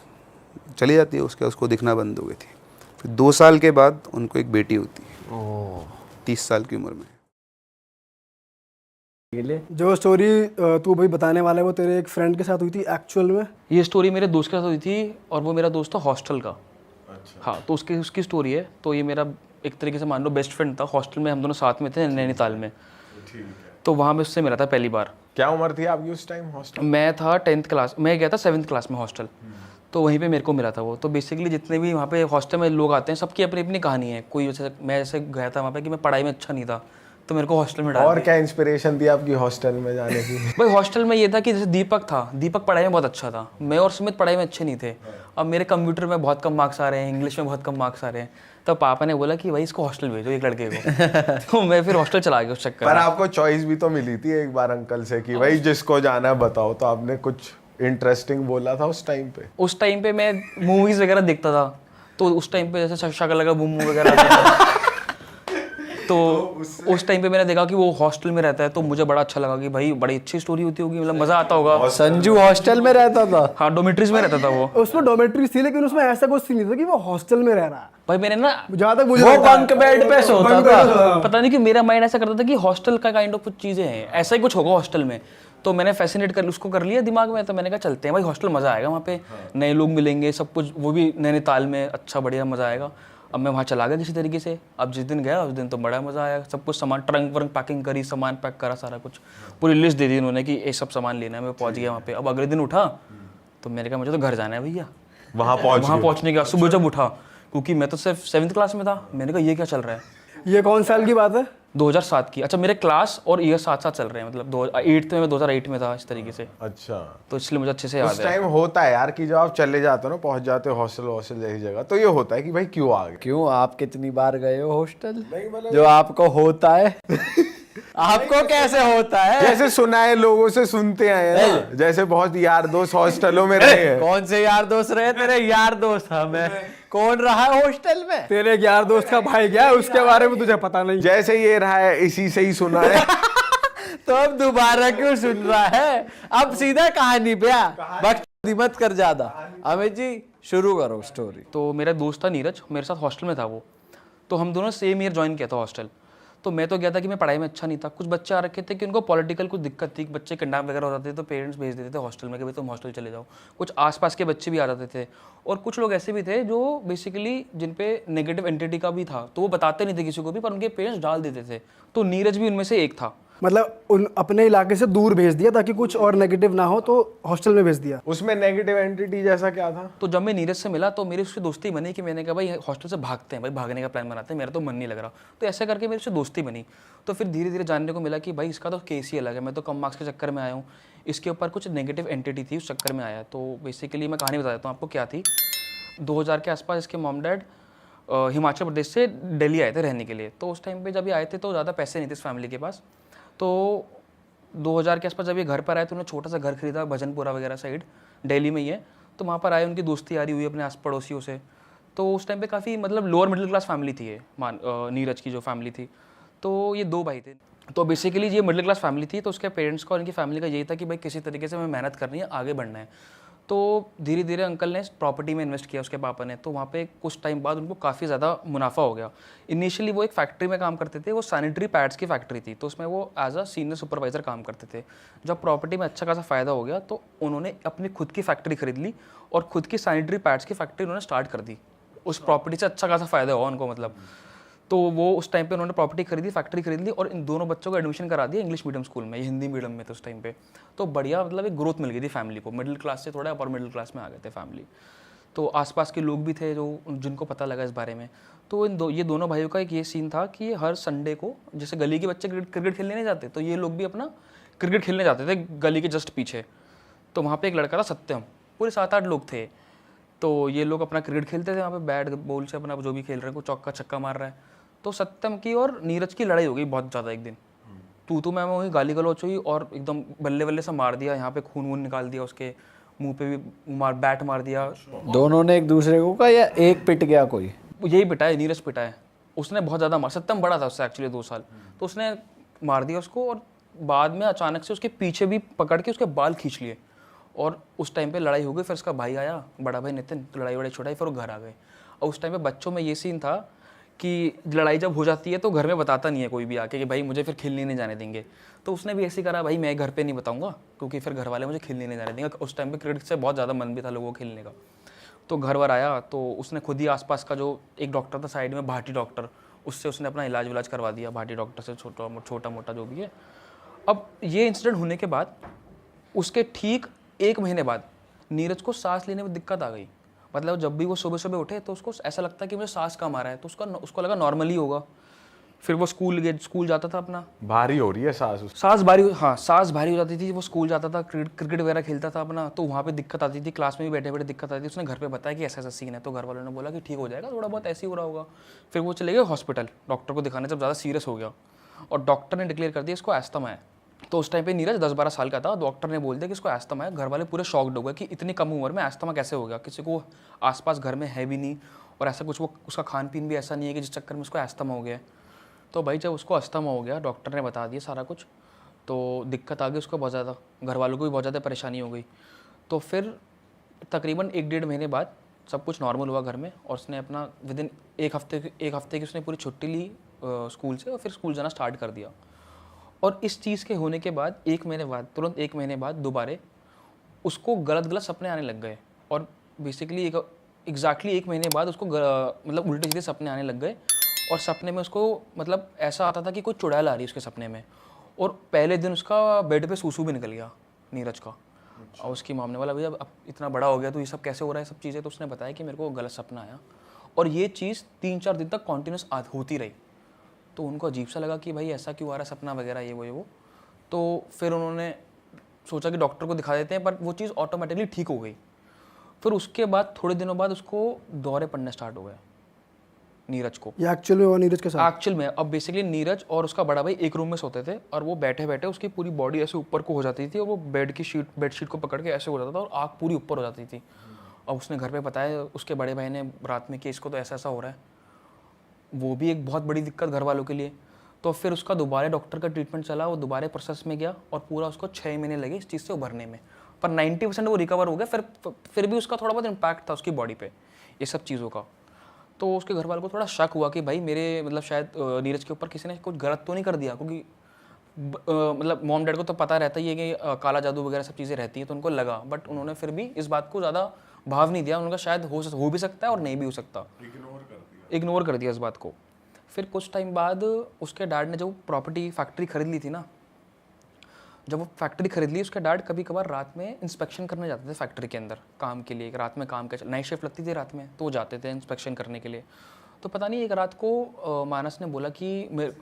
चली जाती है, उसको दिखना बंद हो गई थी। फिर 2 साल के बाद उनको एक बेटी होती है, 30 साल की उम्र में। जो स्टोरी तू भाई बताने वाला है वो तेरे एक फ्रेंड के साथ हुई थी एक्चुअल में? ये स्टोरी मेरे दोस्त के साथ हुई थी, और वो मेरा दोस्त था हॉस्टल का। अच्छा। हाँ, तो उसकी स्टोरी है। तो ये मेरा एक तरीके से मान लो बेस्ट फ्रेंड था। हॉस्टल में हम दोनों साथ में थे नैनीताल में। ठीक है। तो वहाँ मैं उससे मिला था पहली बार। क्या उम्र थी आपकी उस टाइम हॉस्टल? मैं था 10th क्लास, मैं गया था 7th क्लास में हॉस्टल। तो वहीं पे मेरे को मिला था वो। तो बेसिकली जितने भी वहाँ पे हॉस्टल में लोग आते हैं सबकी अपनी अपनी कहानी है। कोई जैसे मैं ऐसे गया था वहाँ पे कि मैं पढ़ाई में अच्छा नहीं था, तो मेरे को हॉस्टल में डाल और क्या इंस्पिरेशन थी आपकी हॉस्टल में जाने की? भाई हॉस्टल में ये था कि जैसे दीपक था, दीपक पढ़ाई में बहुत अच्छा था, मैं और सुमित पढ़ाई में अच्छे नहीं थे। अब मेरे कंप्यूटर में बहुत कम मार्क्स आ रहे हैं, इंग्लिश में बहुत कम मार्क्स आ रहे हैं। तो पापा ने बोला कि भाई इसको हॉस्टल भेजो एक लड़के को। तो मैं फिर हॉस्टल चला गया उस चक्कर में। पर आपको चॉइस भी तो मिली थी एक बार अंकल से कि भाई जिसको जाना है बताओ, तो आपने कुछ इंटरेस्टिंग बोला था उस टाइम पे? उस टाइम पे मैं मूवीज वगैरह देखता था, तो उस टाइम पे जैसे शकल लगा बूम वगैरह तो उस टाइम पे मैंने देखा कि वो हॉस्टल में रहता है, तो मुझे बड़ा अच्छा लगा कि भाई बड़ी अच्छी स्टोरी होती होगी, मतलब मज़ा आता होगा। संजू हॉस्टल में रहता था? हाँ, डोमेट्रीज में रहता था वो। उसमें डॉर्मेट्रीज थी, लेकिन उसमें ऐसा कुछ नहीं था कि वो हॉस्टल में रह रहा है। भाई मैंने ना जहाँ तक मुझे वो लगता है- बंक बेड पे सोता था। पता नहीं कि मेरा माइंड ऐसा करता था कि हॉस्टल का काइंड ऑफ कुछ चीज़ें हैं, ऐसा ही कुछ होगा हॉस्टल में। तो मैंने फैसिनेट कर उसको कर लिया दिमाग में, तो मैंने कहा चलते हैं भाई हॉस्टल, मज़ा आएगा वहाँ पे, नए लोग मिलेंगे, सब कुछ, वो भी नैनीताल में, अच्छा बढ़िया मज़ा आएगा। अब मैं वहाँ चला गया किसी तरीके से। अब जिस दिन गया उस दिन तो बड़ा मज़ा आया, सब कुछ सामान ट्रंक व्रंक पैकिंग करी, सामान पैक करा, सारा कुछ पूरी लिस्ट दे दी उन्होंने कि ये सब सामान लेना है। मैं पहुँच गया वहाँ पे। अब अगले दिन उठा तो मैंने कहा मुझे तो घर जाना है भैया। वहाँ पहुँचने का सुबह जब उठा, क्योंकि मैं तो सिर्फ 7th क्लास में था, मैंने कहा ये क्या चल रहा है। ये कौन साल की बात है? 2007 की। अच्छा, मेरे क्लास और ईयर साथ साथ चल रहे हैं, मतलब 2008 में, मैं 2008 में था, इस तरीके से। अच्छा, तो इसलिए मुझे अच्छे से याद उस है। टाइम होता है यार कि जब आप चले जाते हो ना, पहुंच जाते हो हॉस्टल जैसी जगह, तो ये होता है कि भाई क्यों आ गए। क्यों, आप कितनी बार गए हो हॉस्टल जो आपको होता है? आपको कैसे होता है? जैसे सुना है, लोगों से सुनते आए हैं ना, जैसे बहुत यार दोस्त हॉस्टलों में रहे हैं। कौन से यार दोस्त रहे तेरे? यार दोस्त हमें कौन रहा है हॉस्टल में? तेरे एक यार दोस्त का भाई गया है, उसके बारे में तुझे पता नहीं। जैसे ये रहा है, इसी से ही सुना है। तो अब दोबारा क्यों सुन रहा है? अब सीधा कहानी पे आ, बकचोदी मत कर ज्यादा। अमित जी शुरू करो स्टोरी। तो मेरा दोस्त था नीरज, मेरे साथ हॉस्टल में था वो। तो हम दोनों सेम ईयर ज्वाइन किया था हॉस्टल। तो मैं तो गया था कि मैं पढ़ाई में अच्छा नहीं था। कुछ बच्चे आ रखे थे कि उनको पॉलिटिकल कुछ दिक्कत थी, बच्चे किडनैप वगैरह हो जाते थे, तो पेरेंट्स भेज देते थे हॉस्टल में कि भाई तुम हॉस्टल चले जाओ। कुछ आसपास के बच्चे भी आ जाते थे, और कुछ लोग ऐसे भी थे जो बेसिकली जिन पे नेगेटिव एंटिटी का भी था, तो वो बताते नहीं थे किसी को भी, पर उनके पेरेंट्स डाल देते थे। तो नीरज भी उनमें से एक था। मतलब उन अपने इलाके से दूर भेज दिया ताकि कुछ और नेगेटिव ना हो, तो हॉस्टल में भेज दिया। उसमें नेगेटिव एंटिटी जैसा क्या था? तो जब मैं नीरज से मिला तो मेरी उससे दोस्ती बनी कि मैंने कहा भाई हॉस्टल से भागते हैं, भाई भागने का प्लान बनाते हैं, मेरा तो मन नहीं लग रहा। तो ऐसे करके मेरी उससे दोस्ती बनी। तो फिर धीरे धीरे जानने को मिला कि भाई इसका तो केस ही अलग है, मैं तो कम मार्क्स के चक्कर में आया हूँ, इसके ऊपर कुछ नेगेटिव एंटिटी थी, उस चक्कर में आया। तो बेसिकली मैं कहानी बता देता हूँ आपको क्या थी। 2000 के आसपास इसके मॉम डैड हिमाचल प्रदेश से दिल्ली आए थे रहने के लिए। तो उस टाइम पे जब ये आए थे तो ज़्यादा पैसे नहीं थे इस फैमिली के पास। तो 2000 के आसपास जब ये घर पर आए तो उन्होंने छोटा सा घर खरीदा भजनपुरा वगैरह साइड, दिल्ली में ही है। तो वहाँ पर आए, उनकी दोस्ती यारी हुई अपने आस पड़ोसियों से। तो उस टाइम पे काफ़ी मतलब लोअर मिडिल क्लास फैमिली थी ये, नीरज की जो फैमिली थी। तो ये 2 भाई थे। तो बेसिकली ये मिडिल क्लास फैमिली थी। तो उसके पेरेंट्स का और इनकी फैमिली का यही था कि भाई किसी तरीके से हमें मेहनत करनी है, आगे बढ़ना है। तो धीरे धीरे अंकल ने प्रॉपर्टी में इन्वेस्ट किया, उसके पापा ने। तो वहाँ पे कुछ टाइम बाद उनको काफ़ी ज़्यादा मुनाफा हो गया। इनिशियली वो एक फैक्ट्री में काम करते थे, वो सैनिटरी पैड्स की फैक्ट्री थी। तो उसमें वो एज अ सीनियर सुपरवाइज़र काम करते थे। जब प्रॉपर्टी में अच्छा खासा फ़ायदा हो गया तो उन्होंने अपनी खुद की फैक्ट्री खरीद ली और खुद की सैनिटरी पैड्स की फैक्ट्री उन्होंने स्टार्ट कर दी। उस प्रॉपर्टी से अच्छा खासा फ़ायदा हुआ उनको, मतलब। तो वो उस टाइम पे उन्होंने प्रॉपर्टी खरीदी, फैक्ट्री खरीद ली, और इन दोनों बच्चों को एडमिशन करा दिया इंग्लिश मीडियम स्कूल में, ये हिंदी मीडियम में थे उस टाइम पे। तो बढ़िया मतलब एक ग्रोथ मिल गई थी फैमिली को, मिडिल क्लास से थोड़ा अपर मिडिल क्लास में आ गए थे फैमिली। तो आसपास के लोग भी थे जो जिनको पता लगा इस बारे में। तो ये दोनों भाइयों का एक ये सीन था कि हर संडे को, जैसे गली के बच्चे क्रिकेट खेलने नहीं जाते, तो ये लोग भी अपना क्रिकेट खेलने जाते थे गली के जस्ट पीछे। तो वहाँ पर एक लड़का था सत्यम, पूरे 7-8 लोग थे। तो ये लोग अपना क्रिकेट खेलते थे वहाँ पे, बैट बॉल से अपना जो भी खेल रहे हैं, कोई चौका छक्का मार रहा है। तो सत्यम की और नीरज की लड़ाई हो गई बहुत ज़्यादा। एक दिन तू मैं हुई, गाली गलौच हुई, और एकदम बल्ले बल्ले से मार दिया, यहाँ पे खून वून निकाल दिया, उसके मुंह पे भी बैट मार दिया। दोनों ने एक दूसरे को कहा या एक पिट गया कोई? यही पिटा है, नीरज पिटा है। उसने बहुत ज़्यादा मार, सत्यम बड़ा था उससे एक्चुअली 2 साल, तो उसने मार दिया उसको। और बाद में अचानक से उसके पीछे भी पकड़ के उसके बाल खींच लिए, और उस टाइम पे लड़ाई हो गई। फिर उसका भाई आया, बड़ा भाई नितिन, तो लड़ाई छुड़ाई, फिर वो घर आ गए। और उस टाइम पे बच्चों में ये सीन था कि लड़ाई जब हो जाती है तो घर में बताता नहीं है कोई भी आके कि भाई मुझे फिर खेलने नहीं जाने देंगे। तो उसने भी ऐसे ही करा, भाई मैं घर पे नहीं बताऊंगा क्योंकि फिर घर वाले मुझे खेलने नहीं जाने देंगे। उस टाइम पे क्रिकेट से बहुत ज़्यादा मन भी था लोगों को खेलने का। तो घर वर आया तो उसने खुद ही आसपास का जो एक डॉक्टर था साइड में, भाटी डॉक्टर, उससे उसने अपना इलाज विलाज करवा दिया, भाटी डॉक्टर से, छोटा मोटा जो भी है। अब ये इंसिडेंट होने के बाद उसके ठीक 1 महीने बाद नीरज को सांस लेने में दिक्कत आ गई। मतलब जब भी वो सुबह सुबह उठे तो उसको ऐसा लगता कि मुझे सांस कम आ रहा है। तो उसको लगा नॉर्मली होगा। फिर वो स्कूल जाता था अपना, भारी हो रही है सांस भारी हो जाती थी। वो स्कूल जाता था, क्रिकेट वगैरह खेलता था अपना, तो वहाँ पे दिक्कत आती थी, क्लास में भी बैठे बैठे दिक्कत आती थी। उसने घर पे बताया कि ऐसा ऐसा सीन है, तो घर वालों ने बोला कि ठीक हो जाएगा, थोड़ा बहुत ऐसे ही हो रहा होगा। फिर वो चले गए हॉस्पिटल डॉक्टर को दिखाने, जब ज़्यादा सीरियस हो गया और डॉक्टर ने डिक्लेयर कर दिया इसको एस्थमा है। तो उस टाइम पे नीरज 10-12 साल का था, डॉक्टर ने बोल दिया कि इसको एस्थमा है। घर वाले पूरे शॉक्ड हो गए कि इतनी कम उम्र में एस्थमा कैसे हो गया, किसी को आसपास घर में है भी नहीं, और ऐसा कुछ वो उसका खान पीन भी ऐसा नहीं है कि जिस चक्कर में उसको एस्थमा हो गया। तो भाई जब उसको अस्थमा हो गया, डॉक्टर ने बता दिया सारा कुछ, तो दिक्कत आ गई उसको बहुत ज़्यादा, घर वालों को भी बहुत ज़्यादा परेशानी हो गई। तो फिर तकरीबन 1-1.5 महीने बाद सब कुछ नॉर्मल हुआ घर में, और उसने अपना विदिन एक हफ्ते की उसने पूरी छुट्टी ली स्कूल से, और फिर स्कूल जाना स्टार्ट कर दिया। और इस चीज़ के होने के बाद 1 महीने बाद, तुरंत 1 महीने बाद दोबारा उसको गलत सपने आने लग गए, और बेसिकली एग्जैक्टली 1 महीने बाद उसको मतलब उल्टे सीधे सपने आने लग गए। और सपने में उसको मतलब ऐसा आता था कि कोई चुड़ैल आ रही है उसके सपने में, और पहले दिन उसका बेड पे सूसू भी निकल गया नीरज का। और उसकी मॉम ने बोला भैया अब इतना बड़ा हो गया तो ये सब कैसे हो रहा है सब चीज़ें, तो उसने बताया कि मेरे को गलत सपना आया, और ये चीज़ 3-4 दिन तक कॉन्टीन्यूस होती रही। तो उनको अजीब सा लगा कि भाई ऐसा क्यों आ रहा है सपना वगैरह, ये वो। तो फिर उन्होंने सोचा कि डॉक्टर को दिखा देते हैं, पर वो चीज़ ऑटोमेटिकली ठीक हो गई। फिर उसके बाद थोड़े दिनों बाद उसको दौरे पड़ने स्टार्ट हो गए नीरज को। ये एक्चुअल में हुआ नीरज के साथ? एक्चुअल में अब बेसिकली नीरज और उसका बड़ा भाई एक रूम में सोते थे, और वो बैठे बैठे उसकी पूरी बॉडी ऐसे ऊपर को हो जाती थी, और वो बेडशीट को पकड़ के ऐसे हो जाता था, और आँख पूरी ऊपर हो जाती थी। अब उसने घर पे बताया उसके बड़े भाई ने रात में कि इसको तो ऐसा हो रहा है, वो भी एक बहुत बड़ी दिक्कत घर वालों के लिए। तो फिर उसका दोबारा डॉक्टर का ट्रीटमेंट चला, वो दोबारा प्रोसेस में गया, और पूरा उसको 6 महीने लगे इस चीज़ से उभरने में, पर 90% वो रिकवर हो गया। फिर भी उसका थोड़ा बहुत इम्पैक्ट था उसकी बॉडी पे ये सब चीज़ों का। तो उसके घर वालों को थोड़ा शक हुआ कि भाई मेरे मतलब शायद नीरज के ऊपर किसी ने कुछ गलत तो नहीं कर दिया, क्योंकि मतलब मॉम डैड को तो पता रहता ही है कि काला जादू वगैरह सब चीज़ें रहती हैं, तो उनको लगा, बट उन्होंने फिर भी इस बात को ज़्यादा भाव नहीं दिया। उनका शायद हो भी सकता है और नहीं भी हो सकता, इग्नोर कर दिया इस बात को। फिर कुछ टाइम बाद उसके डैड ने जब प्रॉपर्टी फैक्ट्री खरीद ली थी ना, जब वो फैक्ट्री खरीद ली, उसके डैड कभी कभार रात में इंस्पेक्शन करने जाते थे फैक्ट्री के अंदर काम के लिए। रात में काम का नाइट शिफ्ट लगती थी रात में, तो वो जाते थे इंस्पेक्शन करने के लिए। तो पता नहीं एक रात को मानस ने बोला कि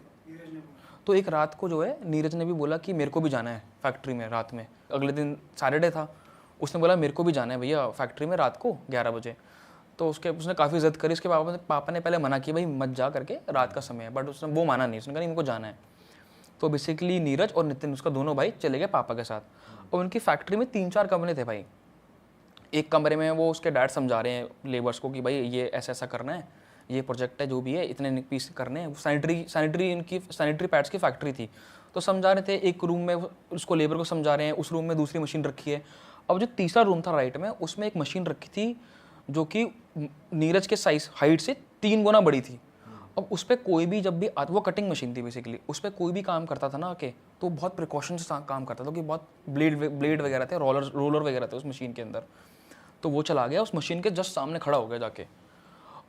तो एक रात को जो है नीरज ने भी बोला कि मेरे को भी जाना है फैक्ट्री में रात में। अगले दिन सैटरडे था, उसने बोला मेरे को भी जाना है भैया फैक्ट्री में रात को 11 बजे। तो उसने काफ़ी इज्जत करी। उसके पापा ने पहले मना किया भाई मत जा करके, रात का समय है, बट वो माना नहीं, उसने कहा नहीं मेरे को जाना है। तो बेसिकली नीरज और नितिन उसका दोनों भाई चले गए पापा के साथ, और उनकी फैक्ट्री में 3-4 कमरे थे भाई। एक कमरे में वो उसके डैड समझा रहे हैं लेबर्स को कि भाई ये ऐसा ऐसा करना है, ये प्रोजेक्ट है जो भी है, इतने पीस करने हैं। सैनिटरी पैड्स की फैक्ट्री थी, तो समझा रहे थे। एक रूम में उसको लेबर को समझा रहे हैं, उस रूम में दूसरी मशीन रखी है। अब जो तीसरा रूम था राइट में, उसमें एक मशीन रखी थी जो कि नीरज के साइज हाइट से 3 गुना बड़ी थी। अब उस पर कोई भी जब भी वो कटिंग मशीन थी बेसिकली, उस पर कोई भी काम करता था ना आके, तो बहुत प्रिकॉशन से काम करता था, क्योंकि बहुत ब्लेड वगैरह थे, रोलर वगैरह थे उस मशीन के अंदर। तो वो चला गया उस मशीन के जस्ट सामने खड़ा हो गया जाके।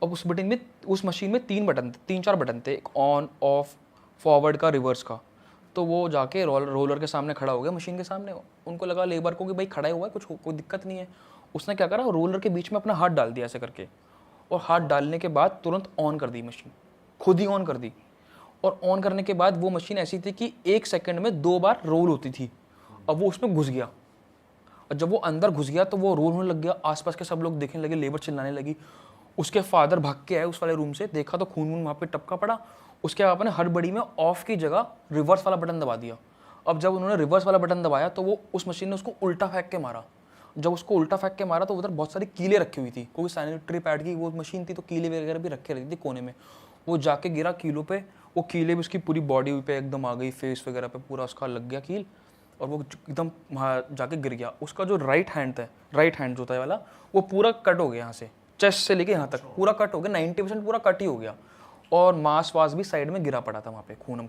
अब उस मशीन में 3-4 बटन थे, एक ऑन ऑफ फॉरवर्ड का रिवर्स का। तो वो जाके रोलर के सामने खड़ा हो गया मशीन के सामने। उनको लगा लेबर को कि भाई खड़ा हुआ है, कोई दिक्कत नहीं है। उसने क्या करा, रोलर के बीच में अपना हाथ डाल दिया ऐसे करके, और हाथ डालने के बाद तुरंत ऑन कर दी मशीन, खुद ही ऑन कर दी। और ऑन करने के बाद वो मशीन ऐसी थी कि 1 सेकंड में 2 बार रोल होती थी। अब वो उसमें घुस गया, और जब वो अंदर घुस गया तो वो रोल होने लग गया। आसपास के सब लोग देखने लगे, लेबर चिल्लाने लगी। उसके फादर भाग के आए उस वाले रूम से, देखा तो खून वहाँ पे टपका पड़ा। उसके पापा ने हड़बड़ी में ऑफ की जगह रिवर्स वाला बटन दबा दिया। अब जब उन्होंने रिवर्स वाला बटन दबाया तो वो उस मशीन ने उसको उल्टा फेंक के मारा। जब उसको उल्टा फेंक के मारा तो उधर बहुत सारी कीलें रखी हुई थी, क्योंकि सैनिटरी पैड की वो मशीन थी, तो कीलें वगैरह भी रखे रहती थी कोने में। वो जाके गिरा कीलों पे, वो कीलें भी उसकी पूरी बॉडी पे एकदम आ गई, फेस वगैरह पे पूरा उसका लग गया कील, और वो एकदम जाके गिर गया। उसका जो राइट हैंड जो था वाला, वो पूरा कट हो गया यहाँ से, चेस्ट से लेके यहाँ तक पूरा कट हो गया, 90% पूरा कट ही हो गया। और मांस वास भी साइड में गिरा पड़ा था वहाँ पे, खून।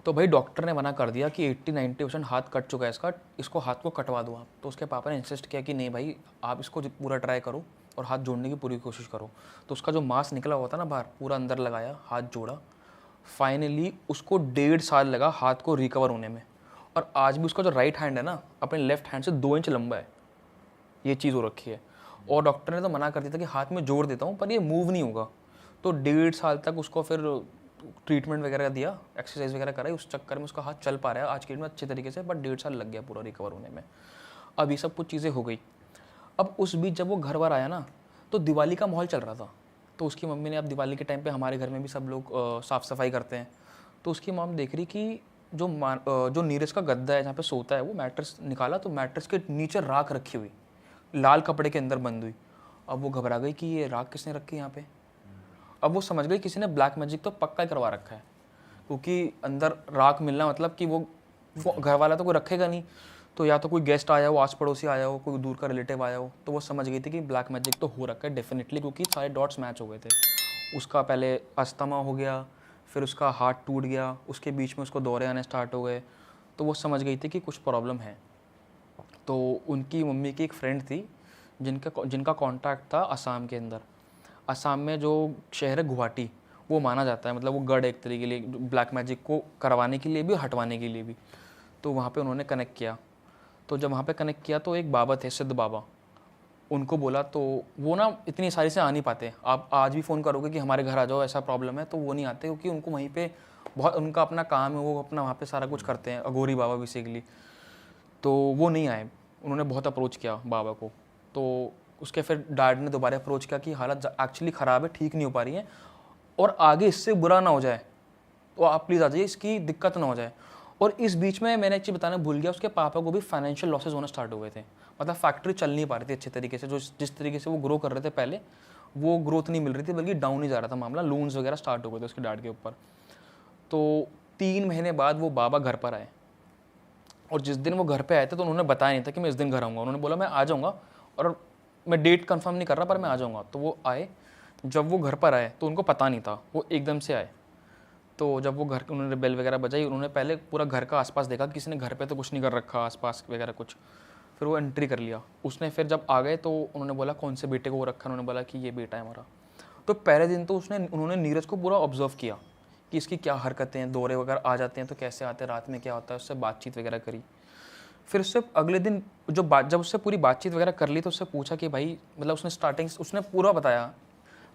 तो भाई डॉक्टर ने मना कर दिया कि 80-90% हाथ कट चुका है इसको हाथ को कटवा दो आप। तो उसके पापा ने इंसिस्ट किया कि नहीं भाई आप इसको पूरा ट्राई करो और हाथ जोड़ने की पूरी कोशिश करो। तो उसका जो मांस निकला हुआ था ना बाहर, पूरा अंदर लगाया, हाथ जोड़ा। फाइनली उसको 1.5 साल लगा हाथ को रिकवर होने में। और आज भी उसका जो राइट हैंड है ना, अपने लेफ्ट हैंड से 2 इंच लंबा है, ये चीज़ हो रखी है। और डॉक्टर ने तो मना कर दिया था कि हाथ में जोड़ देता हूँ पर ये मूव नहीं होगा। तो 1.5 साल तक उसको फिर ट्रीटमेंट वगैरह दिया, एक्सरसाइज वगैरह कराई, उस चक्कर में उसका हाथ चल पा रहा है आज के डेट में अच्छे तरीके से, बट 1.5 साल लग गया पूरा रिकवर होने में। अब ये सब कुछ चीज़ें हो गई। अब उस बीच जब वो घर बार आया ना, तो दिवाली का माहौल चल रहा था। तो उसकी मम्मी ने, अब दिवाली के टाइम पे हमारे घर में भी सब लोग साफ़ सफाई करते हैं, तो उसकी मॉम देख रही कि जो नीरज का गद्दा है जहाँ पे सोता है, वो मैट्रेस निकाला तो मैट्रेस के नीचे राख रखी हुई, लाल कपड़े के अंदर बंद हुई। अब वो घबरा गई कि ये राख किसने रखी यहाँ पे। अब वो समझ गई किसी ने ब्लैक मैजिक तो पक्का ही करवा रखा है। क्योंकि अंदर राख मिलना मतलब कि वो घर वाला तो कोई रखेगा नहीं, तो या तो कोई गेस्ट आया हो, आस पड़ोसी आया हो, कोई दूर का रिलेटिव आया हो, तो वो समझ गई थी कि ब्लैक मैजिक तो हो रखा है डेफिनेटली, क्योंकि सारे डॉट्स मैच हो गए थे। उसका पहले अस्थमा हो गया, फिर उसका हार्ट टूट गया, उसके बीच में उसको दौरे आने स्टार्ट हो गए, तो वो समझ गई थी कि कुछ प्रॉब्लम है। तो उनकी मम्मी की एक फ्रेंड थी जिनका कॉन्टैक्ट था असम के अंदर। असम में जो शहर है गुवाहाटी, वो माना जाता है, मतलब वो गढ़ एक तरीके के लिए ब्लैक मैजिक को करवाने के लिए भी और हटवाने के लिए भी। तो वहाँ पे उन्होंने कनेक्ट किया। तो जब वहाँ पे कनेक्ट किया तो एक बाबा थे, सिद्ध बाबा, उनको बोला, तो वो ना इतनी सारी से आ नहीं पाते। आप आज भी फ़ोन करोगे कि हमारे घर आ जाओ, ऐसा प्रॉब्लम है, तो वो नहीं आते, क्योंकि उनको वहीं पे बहुत उनका अपना काम है, वो अपना वहाँ पे सारा कुछ करते हैं, अघोरी बाबा बेसिकली। तो वो नहीं आए। उन्होंने बहुत अप्रोच किया बाबा को, तो उसके फिर डैड ने दोबारा अप्रोच किया कि हालत एक्चुअली ख़राब है, ठीक नहीं हो पा रही है, और आगे इससे बुरा ना हो जाए, तो आप प्लीज़ आ जाइए, इसकी दिक्कत ना हो जाए। और इस बीच में मैंने एक चीज़ बताना भूल गया, उसके पापा को भी फाइनेंशियल लॉसेस होना स्टार्ट हो गए थे। मतलब फैक्ट्री चल नहीं पा रही थी अच्छे तरीके से, जो जिस तरीके से वो ग्रो कर रहे थे पहले, वो ग्रोथ नहीं मिल रही थी, बल्कि डाउन ही जा रहा था मामला। लोन्स वगैरह स्टार्ट हो गए थे उसके डैड के ऊपर। तो 3 महीने बाद वो बाबा घर पर आए, और जिस दिन वो घर पे आए थे तो उन्होंने बताया नहीं था कि मैं इस दिन घर आऊँगा। उन्होंने बोला मैं आ जाऊँगा, और मैं डेट कंफर्म नहीं कर रहा, पर मैं आ जाऊँगा। तो वो आए। जब वो घर पर आए तो उनको पता नहीं था, वो एकदम से आए। तो जब वो घर, उन्होंने बेल वगैरह बजाई, उन्होंने पहले पूरा घर का आसपास देखा, किसी ने घर पे तो कुछ नहीं कर रखा आसपास वगैरह कुछ। फिर वो एंट्री कर लिया उसने। फिर जब आ गए तो उन्होंने बोला कौन से बेटे को वो रखा, उन्होंने बोला कि ये बेटा है हमारा। तो पहले दिन तो उन्होंने नीरज को पूरा ऑब्जर्व किया कि इसकी क्या हरकतें हैं, दौरे वगैरह आ जाते हैं तो कैसे आते हैं, रात में क्या होता है, उससे बातचीत वगैरह करी। फिर उससे अगले दिन जब उससे पूरी बातचीत वगैरह कर ली, तो उससे पूछा कि भाई, मतलब उसने पूरा बताया।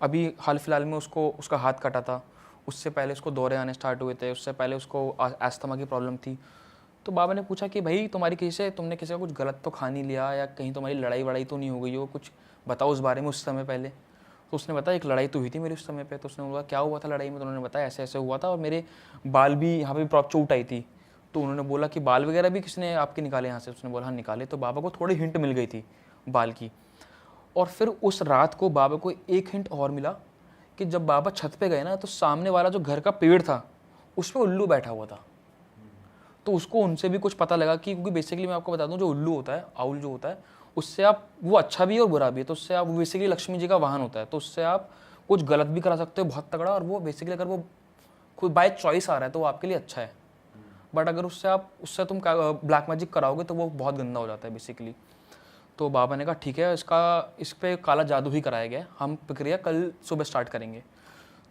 अभी हाल फिलहाल में उसका हाथ कटा था, उससे पहले उसको दौरे आने स्टार्ट हुए थे, उससे पहले उसको अस्थमा की प्रॉब्लम थी। तो बाबा ने पूछा कि भाई तुमने किसी का कुछ गलत तो खा नहीं लिया, या कहीं तुम्हारी लड़ाई वड़ाई तो नहीं हो गई हो, कुछ बताओ उस बारे में उस समय पहले। तो उसने बताया एक लड़ाई तो हुई थी मेरी उस समय पे। तो उसने बोला क्या हुआ था लड़ाई में, तो उन्होंने बताया ऐसे ऐसे हुआ था, और मेरे बाल भी यहाँ पे प्रॉप चोट आई थी। तो उन्होंने बोला कि बाल वगैरह भी किसने आपके निकाले यहाँ से, उसने बोला हाँ निकाले। तो बाबा को थोड़ी हिंट मिल गई थी बाल की। और फिर उस रात को बाबा को एक हिंट और मिला कि जब बाबा छत पे गए ना, तो सामने वाला जो घर का पेड़ था उस पर उल्लू बैठा हुआ था। तो उसको उनसे भी कुछ पता लगा कि, क्योंकि बेसिकली मैं आपको बता दूं, जो उल्लू होता है, आउल जो होता है, उससे आप, वो अच्छा भी है और बुरा भी है। तो उससे आप, बेसिकली लक्ष्मी जी का वाहन होता है, तो उससे आप कुछ गलत भी करा सकते हो बहुत तगड़ा, और वो बेसिकली अगर वो खुद बाय चॉइस आ रहा है तो वो आपके लिए अच्छा है। बट अगर उससे तुम ब्लैक मैजिक कराओगे तो वो बहुत गंदा हो जाता है बेसिकली। तो बाबा ने कहा ठीक है, इस पे काला जादू ही कराया गया है, हम प्रक्रिया कल सुबह स्टार्ट करेंगे।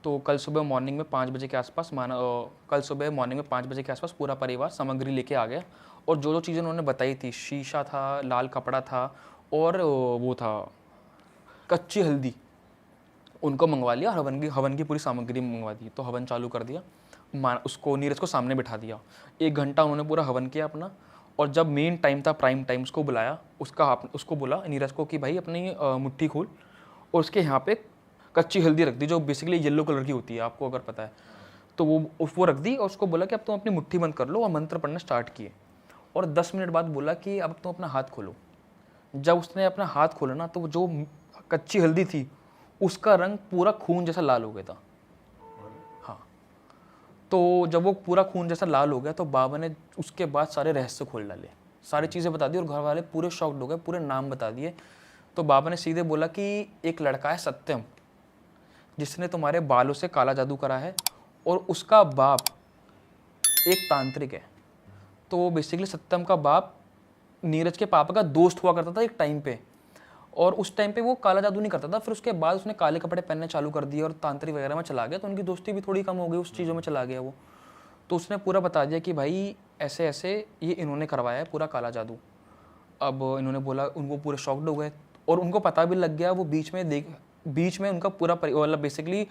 तो कल सुबह मॉर्निंग में 5 बजे के आसपास पूरा परिवार सामग्री लेके आ गया। और जो चीज़ें उन्होंने बताई थी, शीशा था, लाल कपड़ा था, और वो था कच्ची हल्दी, उनको मंगवा लिया। हवन की पूरी सामग्री मंगवा दी। तो हवन चालू कर दिया, उसको नीरज को सामने बिठा दिया। 1 घंटा उन्होंने पूरा हवन किया अपना। और जब मेन टाइम था, प्राइम टाइम, उसको बुलाया, उसको बोला नीरज को कि भाई अपनी मुट्ठी खोल, और उसके यहाँ पे कच्ची हल्दी रख दी, जो बेसिकली येलो कलर की होती है, आपको अगर पता है। तो वो रख दी, और उसको बोला कि अब तुम अपनी मुट्ठी बंद कर लो, और मंत्र पढ़ना स्टार्ट किए। और 10 मिनट बाद बोला कि अब तुम अपना हाथ खोलो। जब उसने अपना हाथ खोला ना, तो जो कच्ची हल्दी थी उसका रंग पूरा खून जैसा लाल हो गया था। हाँ, तो जब वो पूरा खून जैसा लाल हो गया, तो बाबा ने उसके बाद सारे रहस्य खोल डाले, सारी चीज़ें बता दी, और घर वाले पूरे शॉक्ड हो गए, पूरे नाम बता दिए। तो बाबा ने सीधे बोला कि एक लड़का है सत्यम, जिसने तुम्हारे बालों से काला जादू करा है, और उसका बाप एक तांत्रिक है। तो बेसिकली सत्यम का बाप नीरज के पापा का दोस्त हुआ करता था एक टाइम पे, और उस टाइम पे वो काला जादू नहीं करता था। फिर उसके बाद उसने काले कपड़े पहनने चालू कर दिए और तांत्रिक वगैरह में चला गया, तो उनकी दोस्ती भी थोड़ी कम हो गई, उस चीज़ों में चला गया वो। तो उसने पूरा बता दिया कि भाई ऐसे ऐसे ये इन्होंने करवाया है पूरा काला जादू। अब इन्होंने बोला, उनको पूरे शॉक्ड हो गए, और उनको पता भी लग गया। वो बीच में उनका पूरा मतलब बेसिकली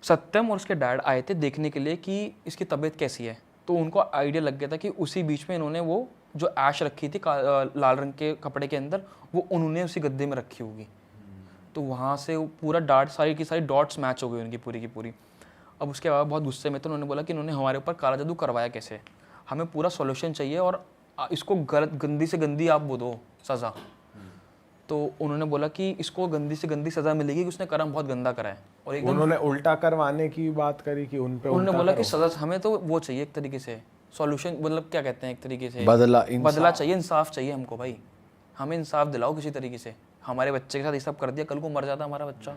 सत्यम और उसके डैड आए थे देखने के लिए कि इसकी तबीयत कैसी है। तो उनको आइडिया लग गया था कि उसी बीच में इन्होंने वो जो ऐश रखी थी लाल रंग के कपड़े के अंदर, वो उन्होंने उसी गद्दे में रखी होगी। तो वहाँ से पूरा सारी की सारी डॉट्स मैच हो गई उनकी पूरी की पूरी। अब उसके बाद बहुत गुस्से में, तो उन्होंने बोला कि इन्होंने हमारे ऊपर काला जादू करवाया कैसे, हमें पूरा सॉल्यूशन चाहिए, और इसको गंदी से गंदी आप वो दो सज़ा। तो उन्होंने बोला कि इसको गंदी से गंदी सज़ा मिलेगी कि उसने कर्म बहुत गंदा करा है। और एकदम उन्होंने उल्टा करवाने की बात करी कि उन पे उन्होंने उल्टा बोला कि करो। सज़ा हमें तो वो चाहिए एक तरीके से सॉल्यूशन, मतलब क्या कहते हैं एक तरीके से बदला चाहिए, इंसाफ चाहिए हमको भाई, हमें इंसाफ दिलाओ किसी तरीके से। हमारे बच्चे के साथ ये सब कर दिया, कल को मर जाता हमारा बच्चा।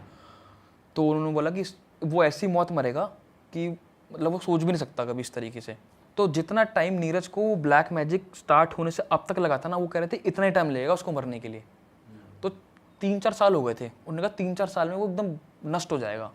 तो उन्होंने बोला कि वो ऐसी मौत मरेगा कि मतलब वो सोच भी नहीं सकता कभी इस तरीके से। तो जितना टाइम नीरज को ब्लैक मैजिक स्टार्ट होने से अब तक लगा था ना, वो कह रहे थे इतना ही टाइम लगेगा उसको मरने के लिए। तो 3-4 साल हो गए थे, उन्होंने कहा 3-4 साल में वो एकदम नष्ट हो जाएगा।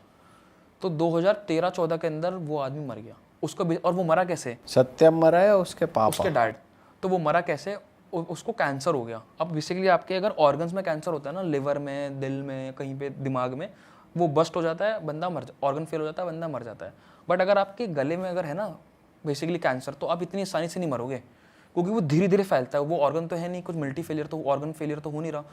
तो 2013-14 के अंदर वो आदमी मर गया उसको और वो मरा कैसे? सत्यम मरा है उसके पापा? उसके डैड। तो वो मरा कैसे? उसको कैंसर हो गया। अब बेसिकली आपके अगर ऑर्गन्स में कैंसर होता है ना, लिवर में, दिल में, कहीं पे दिमाग में, वो बस्ट हो जाता है, बंदा ऑर्गन फेल हो जाता है, बंदा मर जाता है। बट अगर आपके गले में अगर है ना बेसिकली कैंसर, तो आप इतनी आसानी से नहीं मरोगे, क्योंकि वो धीरे धीरे फैलता है। वो ऑर्गन तो है नहीं, कुछ मल्टी फेलियर तो ऑर्गन फेलियर तो हो नहीं रहा,